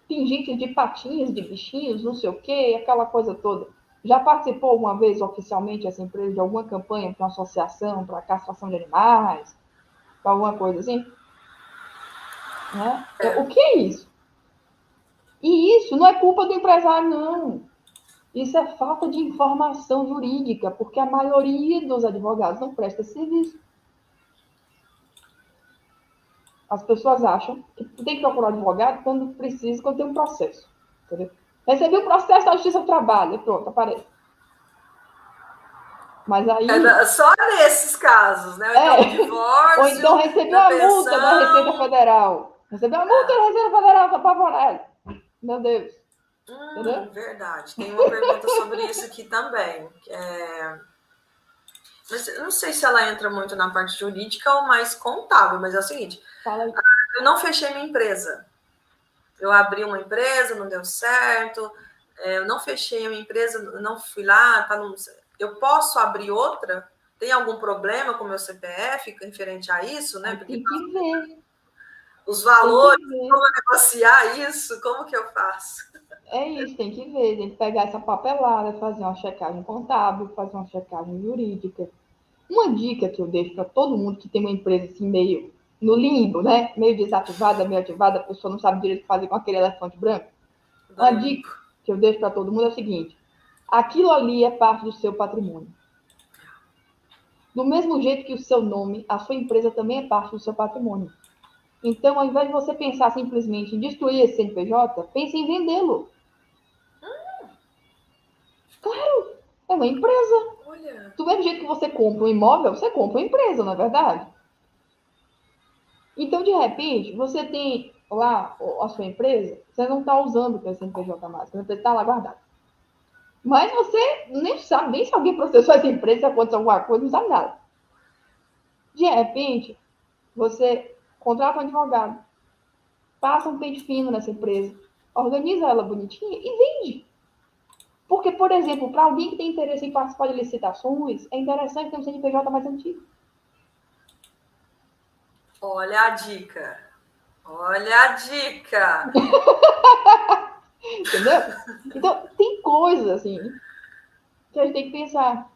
Tem gente de patinhas, de bichinhos, não sei o quê, aquela coisa toda. Já participou alguma vez oficialmente essa empresa de alguma campanha para uma associação, para a castração de animais, para alguma coisa assim? Né? O que é isso? E isso não é culpa do empresário, não. Isso é falta de informação jurídica, porque a maioria dos advogados não presta serviço. As pessoas acham que tem que procurar advogado quando precisa, quando tem um processo. Entendeu? Recebi um processo da Justiça do Trabalho, e pronto, aparece. Mas aí. Só nesses casos, né? Então, divórcio. Ou então recebi uma multa da Receita Federal. Recebi uma multa da Receita Federal, tá apavorado. Meu Deus. Verdade. Tem uma pergunta sobre isso aqui também. Mas eu não sei se ela entra muito na parte jurídica ou mais contábil, mas é o seguinte: eu não fechei minha empresa. Eu abri uma empresa, não deu certo. Eu não fechei a minha empresa, não fui lá. Eu posso abrir outra? Tem algum problema com o meu CPF referente a isso, né? Porque tem que ver. Os valores, como eu negociar isso? Como que eu faço? É isso, tem que ver, tem que pegar essa papelada, fazer uma checagem contábil, fazer uma checagem jurídica. Uma dica que eu deixo para todo mundo que tem uma empresa assim meio no limbo, né? Meio desativada, meio ativada, a pessoa não sabe direito o que fazer com aquele elefante branco. Uma dica que eu deixo para todo mundo é o seguinte: aquilo ali é parte do seu patrimônio. Do mesmo jeito que o seu nome, a sua empresa também é parte do seu patrimônio. Então, ao invés de você pensar simplesmente em destruir esse CNPJ, pense em vendê-lo. Claro, é uma empresa. Olha. Do mesmo jeito que você compra um imóvel, você compra uma empresa, não é verdade? Então, de repente, você tem lá a sua empresa, você não está usando o CNPJ mais, a empresa está lá guardada. Mas você nem sabe, nem se alguém processou essa empresa, se aconteceu alguma coisa, não sabe nada. De repente, você contrata um advogado, passa um pente fino nessa empresa, organiza ela bonitinha e vende. Porque, por exemplo, para alguém que tem interesse em participar de licitações, é interessante ter um CNPJ mais antigo. Olha a dica. Olha a dica. Entendeu? Então, tem coisas assim que a gente tem que pensar.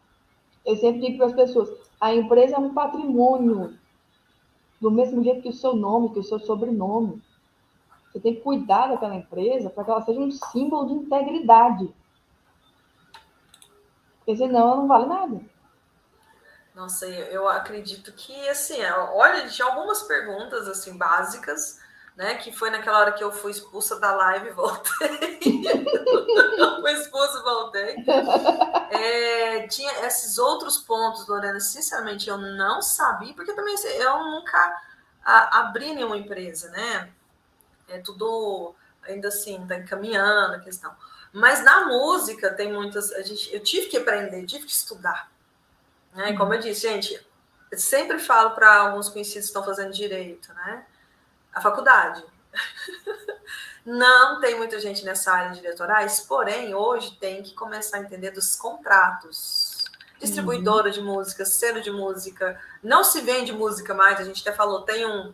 Eu sempre digo para as pessoas, a empresa é um patrimônio. Do mesmo jeito que o seu nome, que o seu sobrenome. Você tem que cuidar daquela empresa para que ela seja um símbolo de integridade. Porque senão ela não vale nada. Nossa, eu acredito que, assim, olha, tinha algumas perguntas, assim, básicas, né, que foi naquela hora que eu fui expulsa da live e voltei. Fui expulsa e voltei. Tinha esses outros pontos, Lorena, sinceramente, eu não sabia, porque também eu nunca abri nenhuma empresa, né? É tudo, ainda assim, está encaminhando a questão. Mas na música tem muitas... eu tive que aprender, tive que estudar. Né? Como eu disse, gente, eu sempre falo para alguns conhecidos que estão fazendo direito, né? A faculdade. Não tem muita gente nessa área de diretorais, porém, hoje tem que começar a entender dos contratos. Distribuidora de música, selo de música, não se vende música mais, a gente até falou, tem um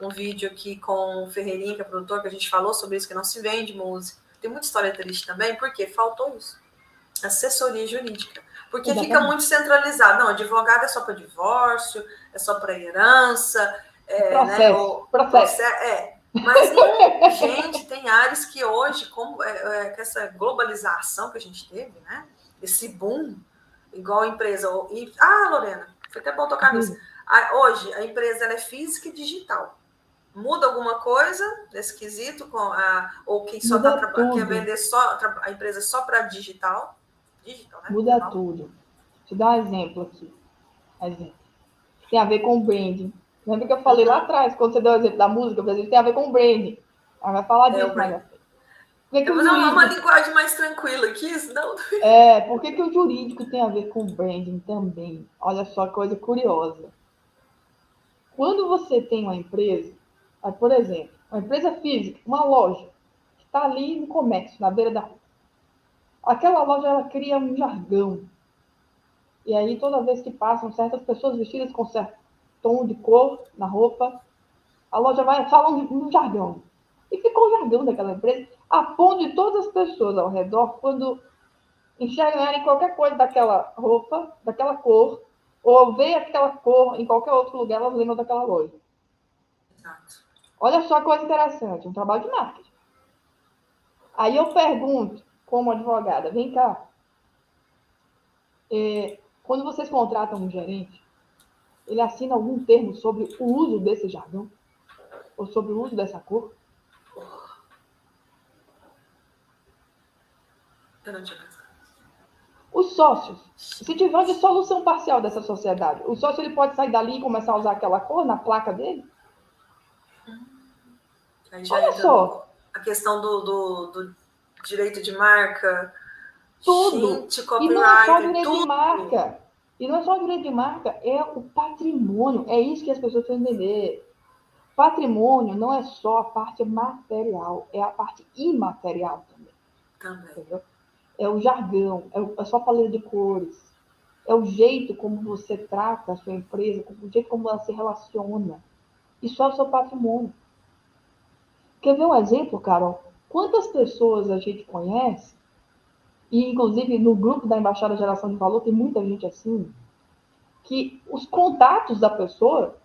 vídeo aqui com o Ferreirinha, que é produtor, que a gente falou sobre isso, que não se vende música. Tem muita história triste também, porque faltou isso. Assessoria jurídica. Porque fica muito centralizado. Não, advogado é só para divórcio, é só para herança. Processo. Mas não, gente, tem áreas que hoje, com essa globalização que a gente teve, né? Esse boom, igual a empresa. Lorena, foi até bom tocar nisso. Hoje, a empresa ela é física e digital. Muda alguma coisa nesse quesito? Ou quem só quer vender a empresa só para digital? Digital, né? Muda tudo. Vou te dar um exemplo aqui. Tem a ver com o branding. Lembra que eu falei lá atrás, quando você deu o exemplo da música, o Brasil tem a ver com o branding. Ela vai falar disso mais à frente. Eu vou usar uma linguagem mais tranquila aqui, senão... Por que o jurídico tem a ver com o branding também? Olha só, coisa curiosa. Quando você tem uma empresa, por exemplo, uma empresa física, uma loja, que está ali no comércio, na beira da rua, aquela loja ela cria um jargão. E aí, toda vez que passam certas pessoas vestidas com certo tom de cor na roupa, a loja vai falar um jargão. E ficou o jargão daquela empresa, a ponto de todas as pessoas ao redor, quando enxergarem qualquer coisa daquela roupa, daquela cor, ou ver aquela cor em qualquer outro lugar, elas lembram daquela loja. Exato. Olha só que coisa interessante, um trabalho de marketing. Aí eu pergunto, como advogada, vem cá, quando vocês contratam um gerente, ele assina algum termo sobre o uso desse jargão? Ou sobre o uso dessa cor? Eu não tinha pensado. Os sócios, se tiver uma dissolução parcial dessa sociedade, o sócio ele pode sair dali e começar a usar aquela cor na placa dele? Aí já Olha entra só, a questão do direito de marca. tudo. Gente, E não é só copyright, direito de tudo. marca. E não é só direito de marca, é o patrimônio. É isso que as pessoas precisam entender. Patrimônio não é só a parte material, é a parte imaterial também. Também. Entendeu? É o jargão, é a sua paleta de cores, é o jeito como você trata a sua empresa, o jeito como ela se relaciona. Isso é o seu patrimônio. Quer ver um exemplo, Carol? Quantas pessoas a gente conhece, e inclusive no grupo da Embaixada Geração de Valor tem muita gente assim, que os contatos da pessoa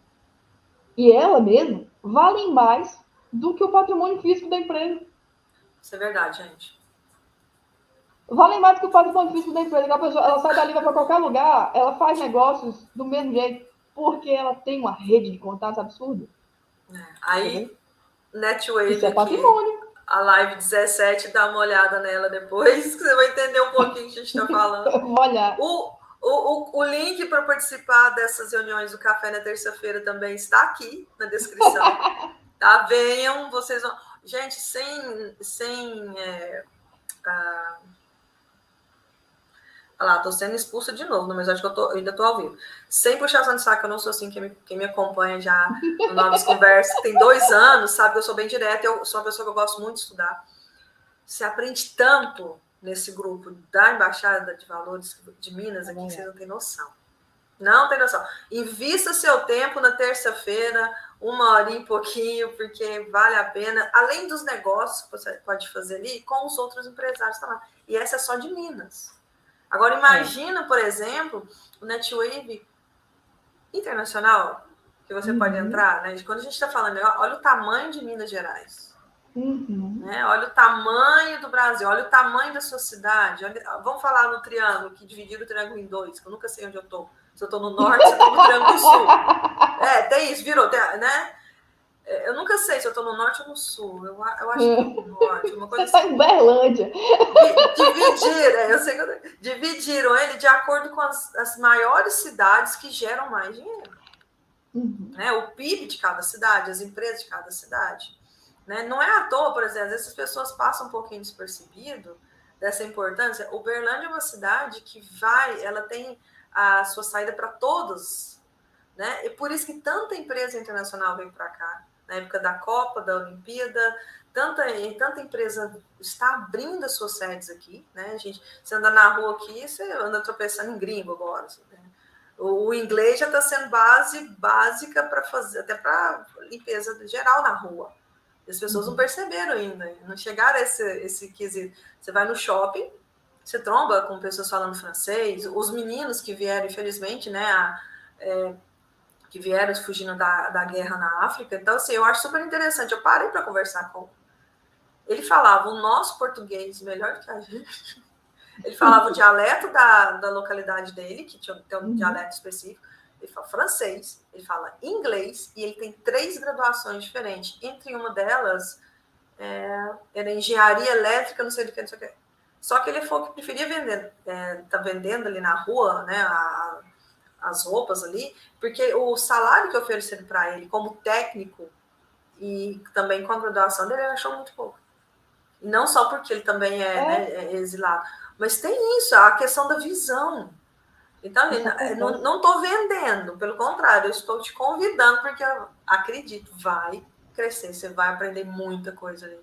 e ela mesma valem mais do que o patrimônio físico da empresa. Isso é verdade, gente. Valem mais do que o patrimônio físico da empresa. A pessoa, ela sai dali, vai para qualquer lugar, ela faz negócios do mesmo jeito, porque ela tem uma rede de contatos absurda. Aí, Entendeu? Isso Netwave é aqui, patrimônio. a live 17, dá uma olhada nela depois, que você vai entender um pouquinho o que a gente está falando. Vou olhar. O link para participar dessas reuniões do café na terça-feira também está aqui na descrição. Tá? Venham, vocês vão. Gente, sem olha lá, tô sendo expulsa de novo, mas acho que eu ainda tô ao vivo. Sem puxação de saco, eu não sou assim, quem me acompanha já no Novas Conversas, tem 2 anos, sabe que eu sou bem direta, eu sou uma pessoa que eu gosto muito de estudar. Você aprende tanto nesse grupo da Embaixada de Valores de Minas aqui, que vocês não têm noção. Não tem noção. Invista seu tempo na terça-feira, 1 horinha e pouquinho, porque vale a pena, além dos negócios que você pode fazer ali, com os outros empresários também. E essa é só de Minas. Agora, imagina, por exemplo, o Netwave internacional, que você pode entrar, né? Quando a gente está falando, olha o tamanho de Minas Gerais. Né? Olha o tamanho do Brasil, olha o tamanho da sua cidade. Vamos falar no triângulo, que dividiram o triângulo em 2, que eu nunca sei onde eu estou. Se eu estou no norte, se eu estou no triângulo do sul. Tem isso, virou, né? Eu nunca sei se eu estou no norte ou no sul. Eu acho que é no norte, uma coisa Você está assim. em Berlândia. Dividiram ele de acordo com as maiores cidades que geram mais dinheiro. Né? O PIB de cada cidade, as empresas de cada cidade. Né? Não é à toa, por exemplo, essas pessoas passam um pouquinho despercebido dessa importância. Uberlândia é uma cidade que ela tem a sua saída para todos. Né? E por isso que tanta empresa internacional vem para cá. Na época da Copa, da Olimpíada, tanta empresa está abrindo as suas sedes aqui. Né? Você anda na rua aqui, você anda tropeçando em gringo agora. Assim, né? O inglês já está sendo básica para fazer, até para limpeza geral na rua. As pessoas não perceberam ainda, não chegaram a esse quesito. Você vai no shopping, você tromba com pessoas falando francês, os meninos que vieram, infelizmente, né, que vieram fugindo da guerra na África. Então, assim, eu acho super interessante. Eu parei para conversar com ele. Falava o nosso português melhor do que a gente. Ele falava o dialeto da localidade dele, que tem um dialeto específico. Ele fala francês, ele fala inglês, e ele tem 3 graduações diferentes. Entre uma delas, era engenharia elétrica, não sei do que, não sei o que. Só que ele falou que preferia vender, tá vendendo ali na rua, né, as roupas ali, porque o salário que ofereceram para ele como técnico e também com a graduação dele, ele achou muito pouco. E não só porque ele também é exilado, mas tem isso, a questão da visão. Então, Isso não estou vendendo, pelo contrário, eu estou te convidando, porque eu acredito, vai crescer, você vai aprender muita coisa ali.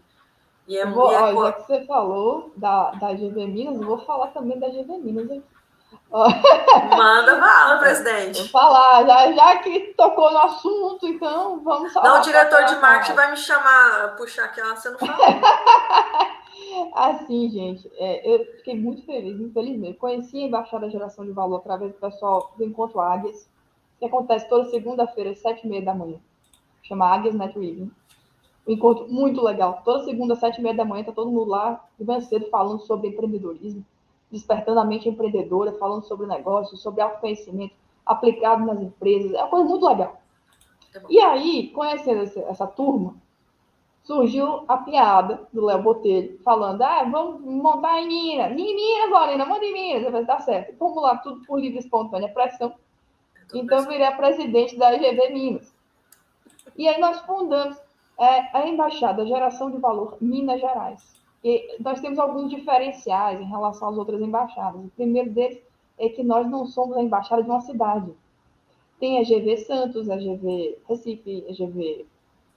Ó, já que você falou da GV Minas, eu vou falar também da GV Minas aqui. Manda bala, presidente. Vou falar, já que tocou no assunto, então vamos falar. Não, o diretor de marketing vai me chamar, puxar aquela, você não falou. Assim, gente, eu fiquei muito feliz, infelizmente. Conheci a Embaixada da Geração de Valor através do pessoal do Encontro Águias, que acontece toda segunda-feira, às 7h30 da manhã. Chama Águias Networking. Um encontro muito legal. Toda segunda, às 7h30 da manhã, está todo mundo lá, de manhã cedo, falando sobre empreendedorismo, despertando a mente empreendedora, falando sobre negócios, sobre autoconhecimento aplicado nas empresas. É uma coisa muito legal. E aí, conhecendo essa turma, surgiu a piada do Léo Botelho, falando, vamos montar em Minas. Em Minas, Lorena, manda em Minas. Eu falei, tá certo. Vamos lá, tudo por livre e espontânea pressão. Então, eu virei a presidente da EGV Minas. E aí nós fundamos a Embaixada Geração de Valor Minas Gerais. E nós temos alguns diferenciais em relação às outras embaixadas. O primeiro deles é que nós não somos a embaixada de uma cidade. Tem a GV Santos, a GV Recife, a GV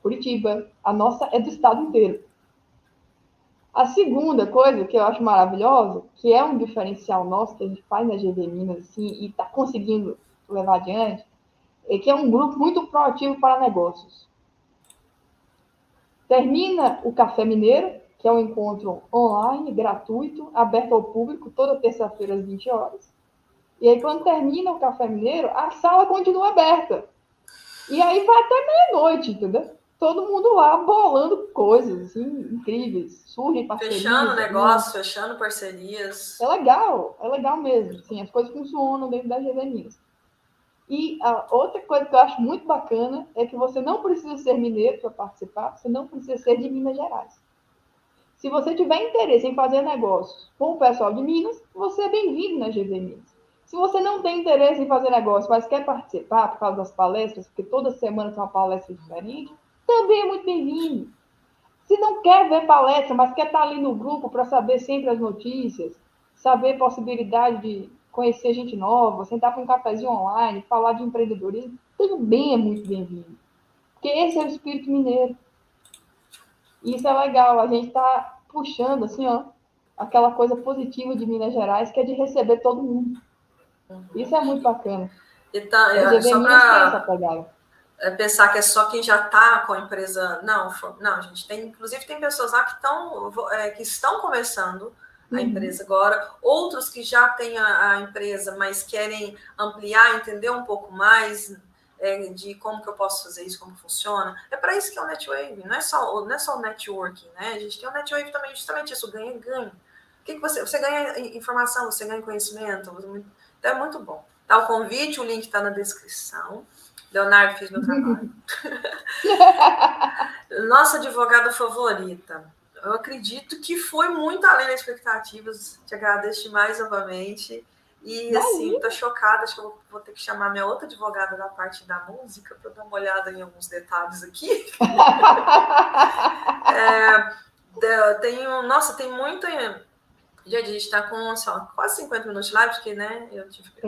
Curitiba. A nossa é do estado inteiro. A segunda coisa que eu acho maravilhosa, que é um diferencial nosso que a gente faz na GV Minas assim, e está conseguindo levar adiante, é que é um grupo muito proativo para negócios. Termina o Café Mineiro, que é um encontro online, gratuito, aberto ao público, toda terça-feira às 20 horas. E aí, quando termina o Café Mineiro, a sala continua aberta. E aí vai até meia-noite, entendeu? Todo mundo lá bolando coisas assim, incríveis. Surgem parcerias. Fechando negócio, fechando parcerias. É legal mesmo. Sim, as coisas funcionam dentro da GV Minas. E a outra coisa que eu acho muito bacana é que você não precisa ser mineiro para participar, você não precisa ser de Minas Gerais. Se você tiver interesse em fazer negócios com o pessoal de Minas, você é bem-vindo na GV Minas. Se você não tem interesse em fazer negócio, mas quer participar por causa das palestras, porque toda semana tem uma palestra diferente, também é muito bem-vindo. Se não quer ver palestra, mas quer estar ali no grupo para saber sempre as notícias, saber possibilidade de conhecer gente nova, sentar para um cafezinho online, falar de empreendedorismo, também é muito bem-vindo. Porque esse é o espírito mineiro. E isso é legal, a gente está puxando, assim, ó, aquela coisa positiva de Minas Gerais, que é de receber todo mundo. Isso é muito bacana. Então, só para pensar que é só quem já está com a empresa. Não, gente, inclusive tem pessoas lá que estão começando a empresa agora, outros que já têm a empresa, mas querem ampliar, entender um pouco mais de como que eu posso fazer isso, como funciona. É para isso que é o networking, não é só o networking, né? A gente tem o networking também, justamente isso, ganha. O que você ganha informação, você ganha conhecimento, então é muito bom. Tá o convite, o link está na descrição. Leonardo, fiz meu trabalho. Nossa advogada favorita. Eu acredito que foi muito além das expectativas. Te agradeço demais novamente. E, assim, tô chocada. Acho que eu vou ter que chamar minha outra advogada da parte da música para dar uma olhada em alguns detalhes aqui. Tem muita... Já a gente está com quase 50 minutos de live, porque, né, eu tive que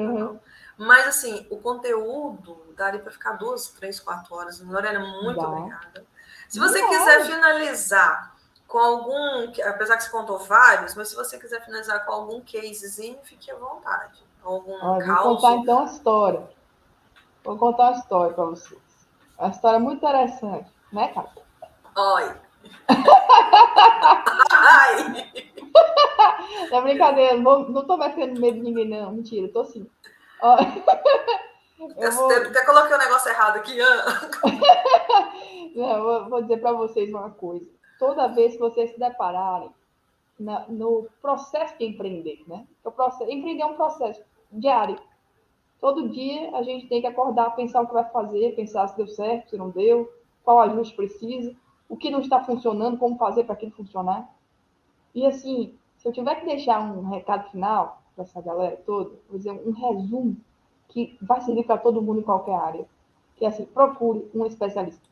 Mas, assim, o conteúdo daria para ficar 2, 3, 4 horas. Lorena, muito obrigada. Se você quiser finalizar com algum... Apesar que você contou vários, mas se você quiser finalizar com algum casezinho, fique à vontade. Algum caso. Vou contar, então, a história. Vou contar uma história para vocês. É uma história muito interessante, né, cara? Oi. Ai! É brincadeira, não tô metendo medo de ninguém, não. Mentira, tô sim. Até coloquei o negócio errado aqui. Não, vou dizer para vocês uma coisa. Toda vez que vocês se depararem no processo de empreender, né? Empreender é um processo diário. Todo dia a gente tem que acordar, pensar o que vai fazer, pensar se deu certo, se não deu, qual ajuste precisa, o que não está funcionando, como fazer para aquilo funcionar. E assim, se eu tiver que deixar um recado final para essa galera toda, vou dizer um resumo que vai servir para todo mundo em qualquer área, que é assim, procure um especialista.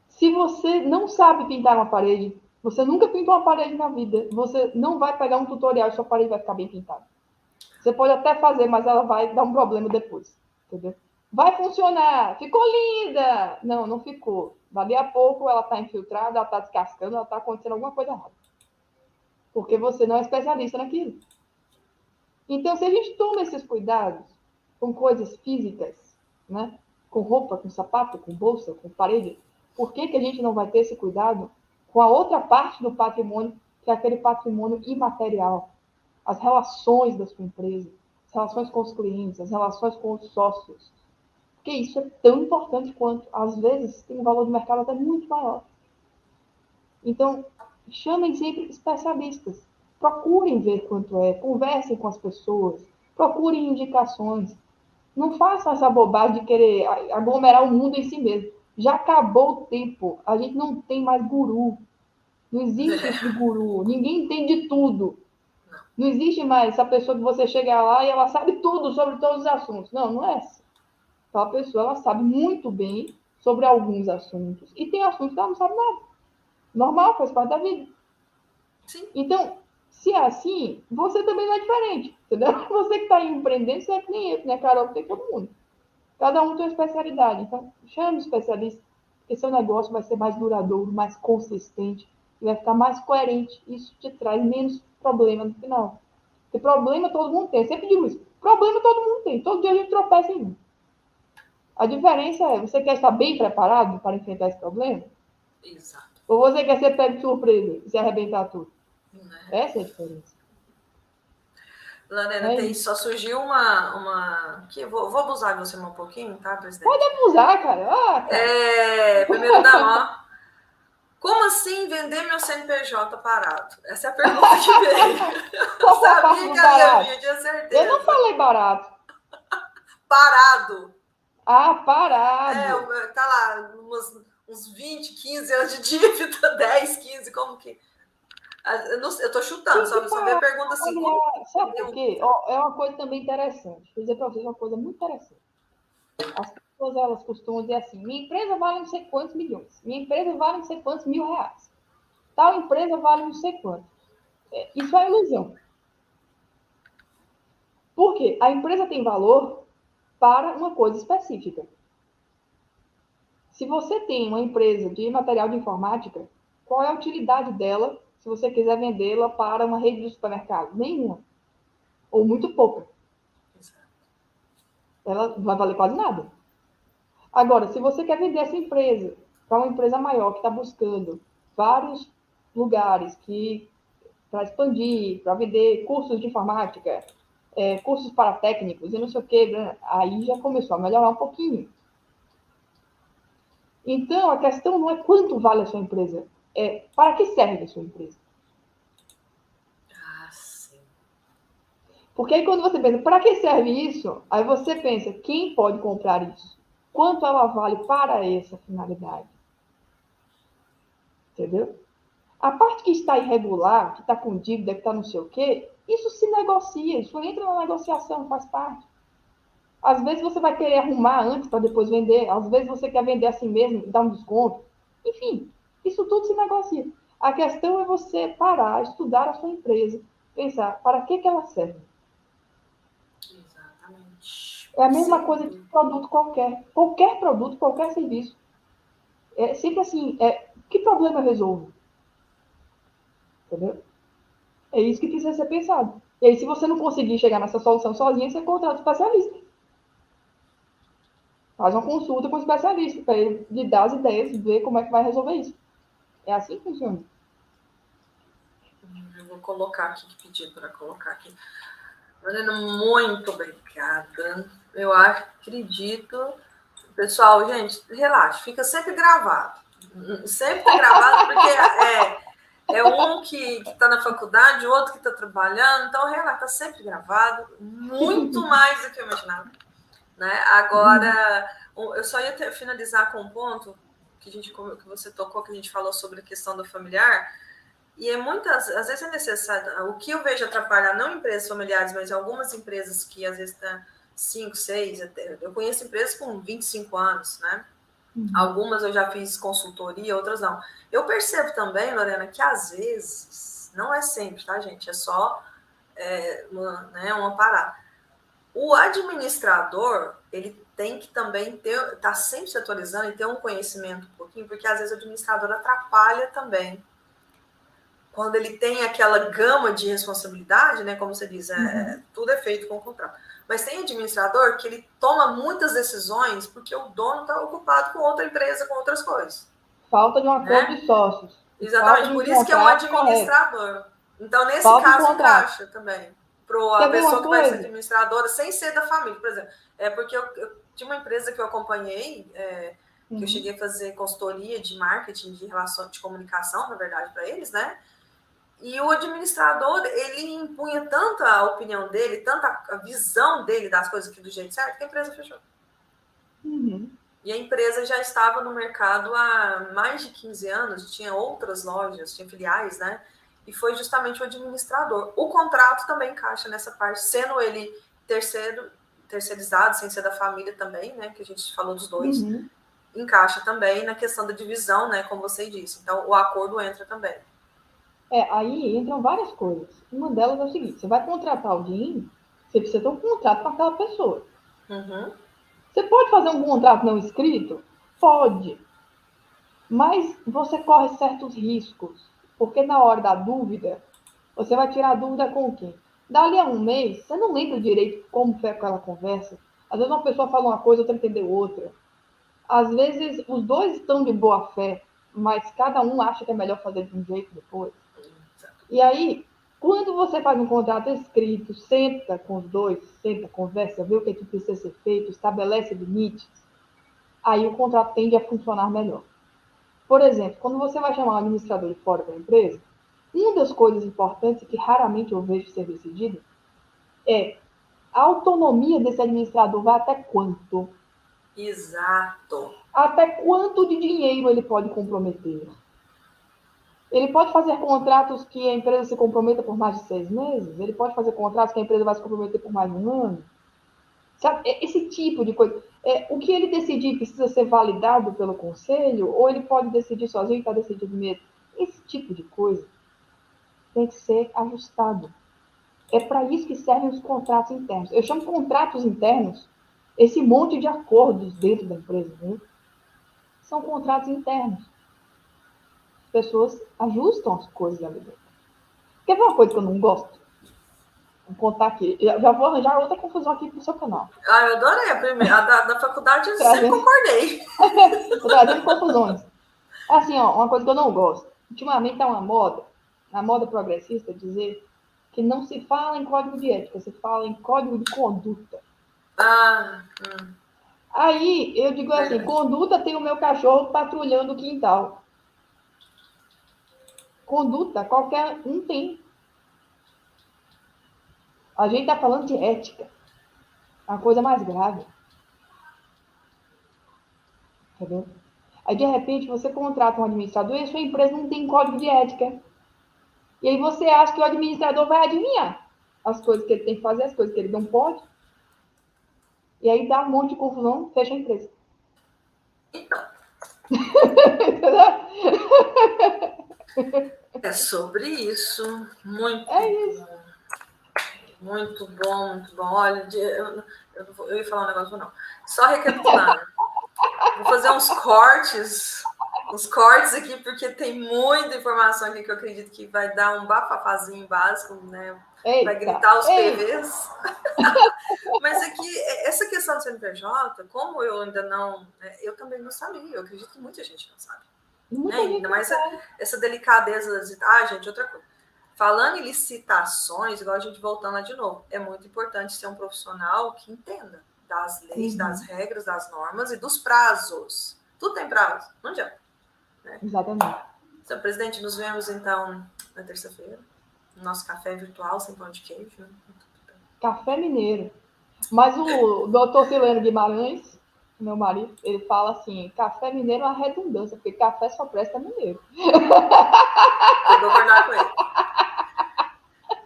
Se você não sabe pintar uma parede, você nunca pintou uma parede na vida, você não vai pegar um tutorial e sua parede vai ficar bem pintada. Você pode até fazer, mas ela vai dar um problema depois, entendeu? Vai funcionar, ficou linda! Não, não ficou. Dali a pouco ela está infiltrada, ela está descascando, ela está acontecendo alguma coisa errada. Porque você não é especialista naquilo. Então, se a gente toma esses cuidados com coisas físicas, né? Com roupa, com sapato, com bolsa, com parede, por que, que a gente não vai ter esse cuidado com a outra parte do patrimônio, que é aquele patrimônio imaterial? As relações da sua empresa, as relações com os clientes, as relações com os sócios. Porque isso é tão importante quanto, às vezes, tem um valor de mercado até muito maior. Então, chamem sempre especialistas. Procurem ver quanto é, conversem com as pessoas, procurem indicações. Não façam essa bobagem de querer aglomerar o mundo em si mesmo. Já acabou o tempo. A gente não tem mais guru. Não existe isso de guru. Ninguém entende tudo. Não existe mais essa pessoa que você chega lá e ela sabe tudo sobre todos os assuntos. Não, não é assim. Então, a pessoa ela sabe muito bem sobre alguns assuntos. E tem assuntos que ela não sabe nada. Normal, faz parte da vida. Sim. Então, se é assim, você também não é diferente, entendeu? Você que está empreendendo, você é que nem eu, né, Carol? Tem todo mundo. Cada um tem uma especialidade. Então, chame o especialista, porque seu negócio vai ser mais duradouro, mais consistente e vai ficar mais coerente. Isso te traz menos problema no final. Porque problema todo mundo tem. Eu sempre digo isso. Problema todo mundo tem. Todo dia a gente tropeça em um. A diferença é, você quer estar bem preparado para enfrentar esse problema? Exato. Ou você quer ser pego de surpresa e se arrebentar tudo? Essa é a diferença. Lorena, só surgiu uma... que vou abusar de você um pouquinho, tá, presidente? Pode abusar, cara. Ah, cara. Primeiro dama, ó. Como assim vender meu CNPJ parado? Essa é a pergunta que veio. Eu sabia que ela ia vir, eu tinha certeza. Eu não falei barato. Parado. Ah, parado. Tá lá, uns 20, 15 anos de dívida, 10, 15, como que... Eu tô chutando, só ver a pergunta assim. Sabe por quê? Ó, é uma coisa também interessante. Vou dizer para vocês uma coisa muito interessante. As pessoas, elas costumam dizer assim, minha empresa vale não sei quantos milhões, minha empresa vale não sei quantos mil reais, tal empresa vale não sei quanto. Isso é ilusão. Por quê? A empresa tem valor para uma coisa específica. Se você tem uma empresa de material de informática, qual é a utilidade dela se você quiser vendê-la para uma rede de supermercado? Nenhuma. Ou muito pouca. Ela não vai valer quase nada. Agora, se você quer vender essa empresa para uma empresa maior que está buscando vários lugares para expandir, para vender cursos de informática, cursos para técnicos e não sei o quê, aí já começou a melhorar um pouquinho. Então, a questão não é quanto vale a sua empresa, é para que serve a sua empresa. Ah, sim. Porque aí quando você pensa, para que serve isso? Aí você pensa, quem pode comprar isso? Quanto ela vale para essa finalidade? Entendeu? A parte que está irregular, que está com dívida, que está não sei o quê, isso se negocia, isso entra na negociação, faz parte. Às vezes você vai querer arrumar antes para depois vender, às vezes você quer vender assim mesmo e dar um desconto. Enfim, isso tudo se negocia. A questão é você parar, estudar a sua empresa, pensar para que ela serve. Exatamente. É a mesma coisa que produto qualquer. Qualquer produto, qualquer serviço. É sempre assim, que problema eu resolvo? Entendeu? É isso que precisa ser pensado. E aí, se você não conseguir chegar nessa solução sozinha, você contrata um especialista. Faz uma consulta com o especialista para ele lhe dar as ideias e ver como é que vai resolver isso. É assim que funciona. Eu vou colocar aqui, que pedido para colocar aqui. Mariana, muito obrigada. Eu acredito. Pessoal, gente, relaxa, fica sempre gravado. Sempre gravado, porque é um que está na faculdade, o outro que está trabalhando, então relaxa, está sempre gravado, muito mais do que eu imaginava. Né? Agora, eu só ia finalizar com um ponto que você tocou, que a gente falou sobre a questão do familiar. E às vezes é necessário. O que eu vejo atrapalhar, não empresas familiares, mas algumas empresas que às vezes estão 5, 6, eu conheço empresas com 25 anos, né? Algumas eu já fiz consultoria, outras não. Eu percebo também, Lorena, que às vezes, não é sempre, tá, gente? É só uma parada. O administrador, ele tem que também tá sempre se atualizando e ter um conhecimento um pouquinho, porque às vezes o administrador atrapalha também. Quando ele tem aquela gama de responsabilidade, né, como você diz, tudo é feito com o contrato. Mas tem administrador que ele toma muitas decisões porque o dono está ocupado com outra empresa, com outras coisas. Falta de um acordo de sócios. Exatamente, por isso que é um administrador. Correto. Então, nesse caso, encaixa também. Para a pessoa que vai ser administradora, sem ser da família, por exemplo. Porque eu tinha uma empresa que eu acompanhei, que eu cheguei a fazer consultoria de marketing, de relação de comunicação, na verdade, para eles, né? E o administrador, ele impunha tanto a opinião dele, tanta a visão dele das coisas aqui do jeito certo, que a empresa fechou. E a empresa já estava no mercado há mais de 15 anos, tinha outras lojas, tinha filiais, né? E foi justamente o administrador. O contrato também encaixa nessa parte, sendo ele terceirizado, sem ser da família também, né? Que a gente falou dos dois. Encaixa também na questão da divisão, né? Como você disse. Então, o acordo entra também. Aí entram várias coisas. Uma delas é o seguinte: você vai contratar alguém, você precisa ter um contrato com aquela pessoa. Você pode fazer um contrato não escrito? Pode. Mas você corre certos riscos. Porque na hora da dúvida, você vai tirar a dúvida com quem? Dali a um mês, você não lembra direito como foi aquela conversa. Às vezes uma pessoa fala uma coisa, outra entendeu outra. Às vezes os dois estão de boa fé, mas cada um acha que é melhor fazer de um jeito depois. E aí, quando você faz um contrato escrito, senta com os dois, conversa, vê o que precisa ser feito, estabelece limites, aí o contrato tende a funcionar melhor. Por exemplo, quando você vai chamar um administrador de fora da empresa, uma das coisas importantes que raramente eu vejo ser decidido é a autonomia desse administrador vai até quanto? Exato. Até quanto de dinheiro ele pode comprometer? Ele pode fazer contratos que a empresa se comprometa por mais de 6 meses? Ele pode fazer contratos que a empresa vai se comprometer por mais de um ano? Sabe? Esse tipo de coisa. O que ele decidir precisa ser validado pelo conselho? Ou ele pode decidir sozinho e está decidido mesmo? Esse tipo de coisa tem que ser ajustado. É para isso que servem os contratos internos. Eu chamo contratos internos esse monte de acordos dentro da empresa. Né? São contratos internos. As pessoas ajustam as coisas ali dentro. Quer ver uma coisa que eu não gosto? Vou contar aqui. Já vou arranjar outra confusão aqui pro seu canal. Eu adorei a primeira. A da faculdade eu sempre concordei. Tô trazendo confusões. Assim, uma coisa que eu não gosto. Ultimamente tá uma moda, na moda progressista, dizer que não se fala em código de ética, se fala em código de conduta. Aí eu digo assim, conduta tem o meu cachorro patrulhando o quintal. Conduta, qualquer um tem. A gente está falando de ética. A coisa mais grave. Entendeu? Aí, de repente, você contrata um administrador e a sua empresa não tem código de ética. E aí você acha que o administrador vai adivinhar as coisas que ele tem que fazer, as coisas que ele não pode. E aí dá um monte de confusão, fecha a empresa. Então. É sobre isso. Muito isso. Bom. Muito bom, muito bom. Olha, eu ia falar um negócio, não. Só recapitulando. Vou fazer uns cortes aqui, porque tem muita informação aqui que eu acredito que vai dar um bafafazinho básico, né? Eita, vai gritar os PVs. Mas é que essa questão do CNPJ, como eu ainda não... Eu também não sabia. Eu acredito que muita gente não sabe. Ainda mais essa delicadeza. Gente, outra coisa. Falando em licitações, igual a gente voltando lá de novo, é muito importante ser um profissional que entenda das leis, das regras, das normas e dos prazos. Tudo tem prazo, não adianta. Né? Exatamente. Senhor presidente, nos vemos então na terça-feira, no nosso café virtual, sem pão de queijo. Né? Café mineiro. Mas o doutor Sileno Guimarães, meu marido, ele fala assim, café mineiro é uma redundância, porque café só presta mineiro. Vou concordar com ele.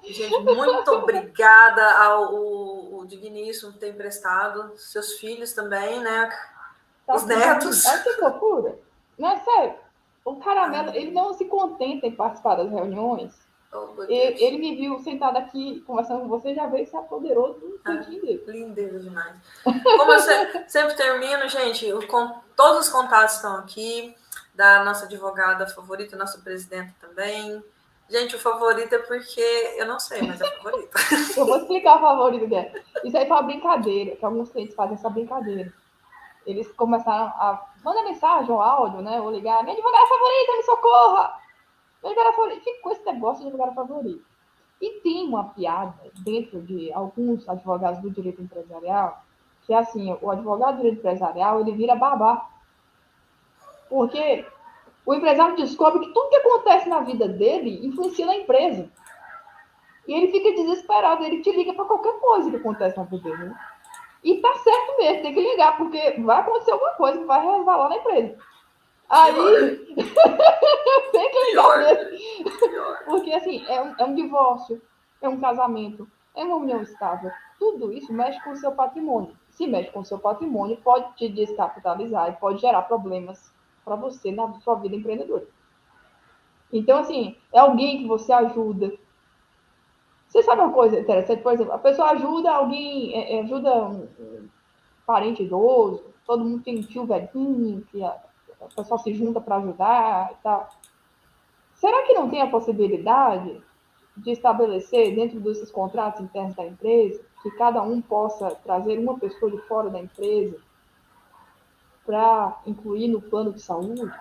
Gente, muito obrigada ao digníssimo por ter emprestado. Seus filhos também, né? Os netos. Olha que loucura. Não é sério. O Caramelo, ele não se contenta em participar das reuniões Oh, meu Deus. Ele me viu sentado aqui conversando com você, já veio e se apoderou do cantinho dele. Lindeiro demais. Como eu sempre termino, gente, todos os contatos estão aqui, da nossa advogada favorita, nossa presidenta também. Gente, o favorito é porque eu não sei, mas é favorito. Eu vou explicar o favorito dela. Isso aí foi uma brincadeira, que alguns clientes fazem essa brincadeira. Eles começaram a mandar mensagem ou áudio, né? Ou ligar, minha advogada favorita, me socorra! Minha advogada favorita. Ficou esse negócio de advogada favorita. E tem uma piada dentro de alguns advogados do direito empresarial, que é assim, o advogado do direito empresarial, ele vira babá. Porque o empresário descobre que tudo que acontece na vida dele influencia na empresa. E ele fica desesperado, ele te liga para qualquer coisa que acontece na vida dele. Né? E tá certo mesmo, tem que ligar, porque vai acontecer alguma coisa que vai resvalar na empresa. Aí, tem que ligar mesmo. Porque, assim, é um divórcio, é um casamento, é uma união estável. Tudo isso mexe com o seu patrimônio. Se mexe com o seu patrimônio, pode te descapitalizar e pode gerar problemas para você na sua vida empreendedora. Então, assim, é alguém que você ajuda. Você sabe uma coisa interessante? Por exemplo, a pessoa ajuda alguém, ajuda um parente idoso, todo mundo tem um tio velhinho, que a pessoa se junta para ajudar e tal. Será que não tem a possibilidade de estabelecer, dentro desses contratos internos da empresa, que cada um possa trazer uma pessoa de fora da empresa para incluir no plano de saúde?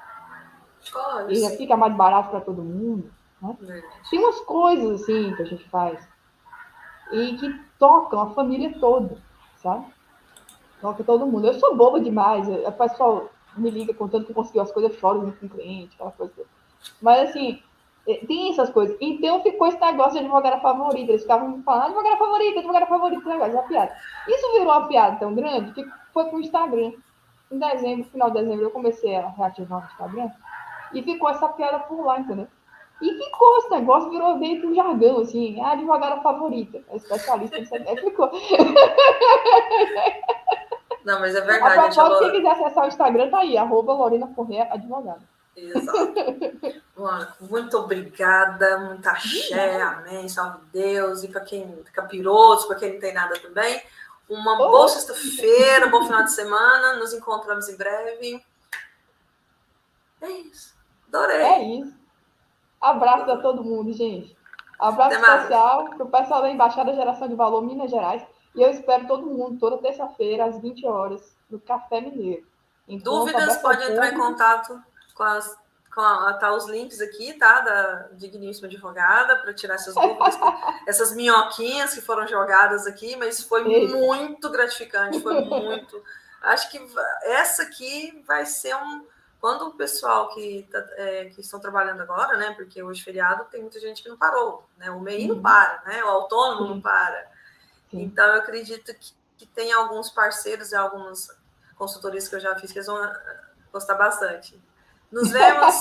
E já fica mais barato para todo mundo. Né? Tem umas coisas assim que a gente faz e que tocam a família toda, sabe? Toca todo mundo. Eu sou boba demais. O pessoal me liga contando que conseguiu as coisas, eu choro junto com o cliente, aquela coisa toda. Mas, assim, tem essas coisas. Então, ficou esse negócio de advogada favorita. Eles ficavam falando, advogada favorita, negócio, uma piada. Isso virou uma piada tão grande que foi pro Instagram. Em dezembro, final de dezembro, eu comecei a reativar o Instagram e ficou essa piada por lá, entendeu? E ficou esse negócio, virou meio que um jargão, assim, a advogada favorita, a especialista, não sei, ficou. Não, mas é verdade. A propósito, quem quiser acessar o Instagram, tá aí, @Lorena Corrêa Advogada. Exato. Bom, muito obrigada, muita axé, amém, salve Deus. E para quem fica piroso, para quem não tem nada também, uma boa sexta-feira, um bom final de semana. Nos encontramos em breve. É isso. Adorei. É isso. Abraço a todo mundo, gente. Abraço especial para o pessoal da Embaixada Geração de Valor Minas Gerais. E eu espero todo mundo, toda terça-feira, às 20 horas, no Café Mineiro. Dúvidas, pode entrar em contato tá os links aqui, tá? Da digníssima advogada, para tirar essas dúvidas, essas minhoquinhas que foram jogadas aqui, mas foi muito gratificante, foi muito. Acho que essa aqui vai ser quando o pessoal que estão trabalhando agora, né? Porque hoje feriado tem muita gente que não parou, né? O MEI não para, né? O autônomo não para. Então, eu acredito que tem alguns parceiros e algumas consultorias que eu já fiz que eles vão gostar bastante. Nos vemos.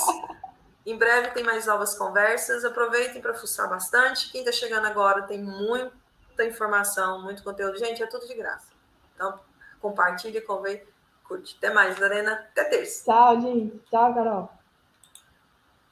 Em breve tem mais novas conversas. Aproveitem para fuçar bastante. Quem está chegando agora tem muita informação, muito conteúdo. Gente, é tudo de graça. Então, compartilhe, curte. Até mais, Lorena. Até terça. Tchau, gente. Tchau, Carol.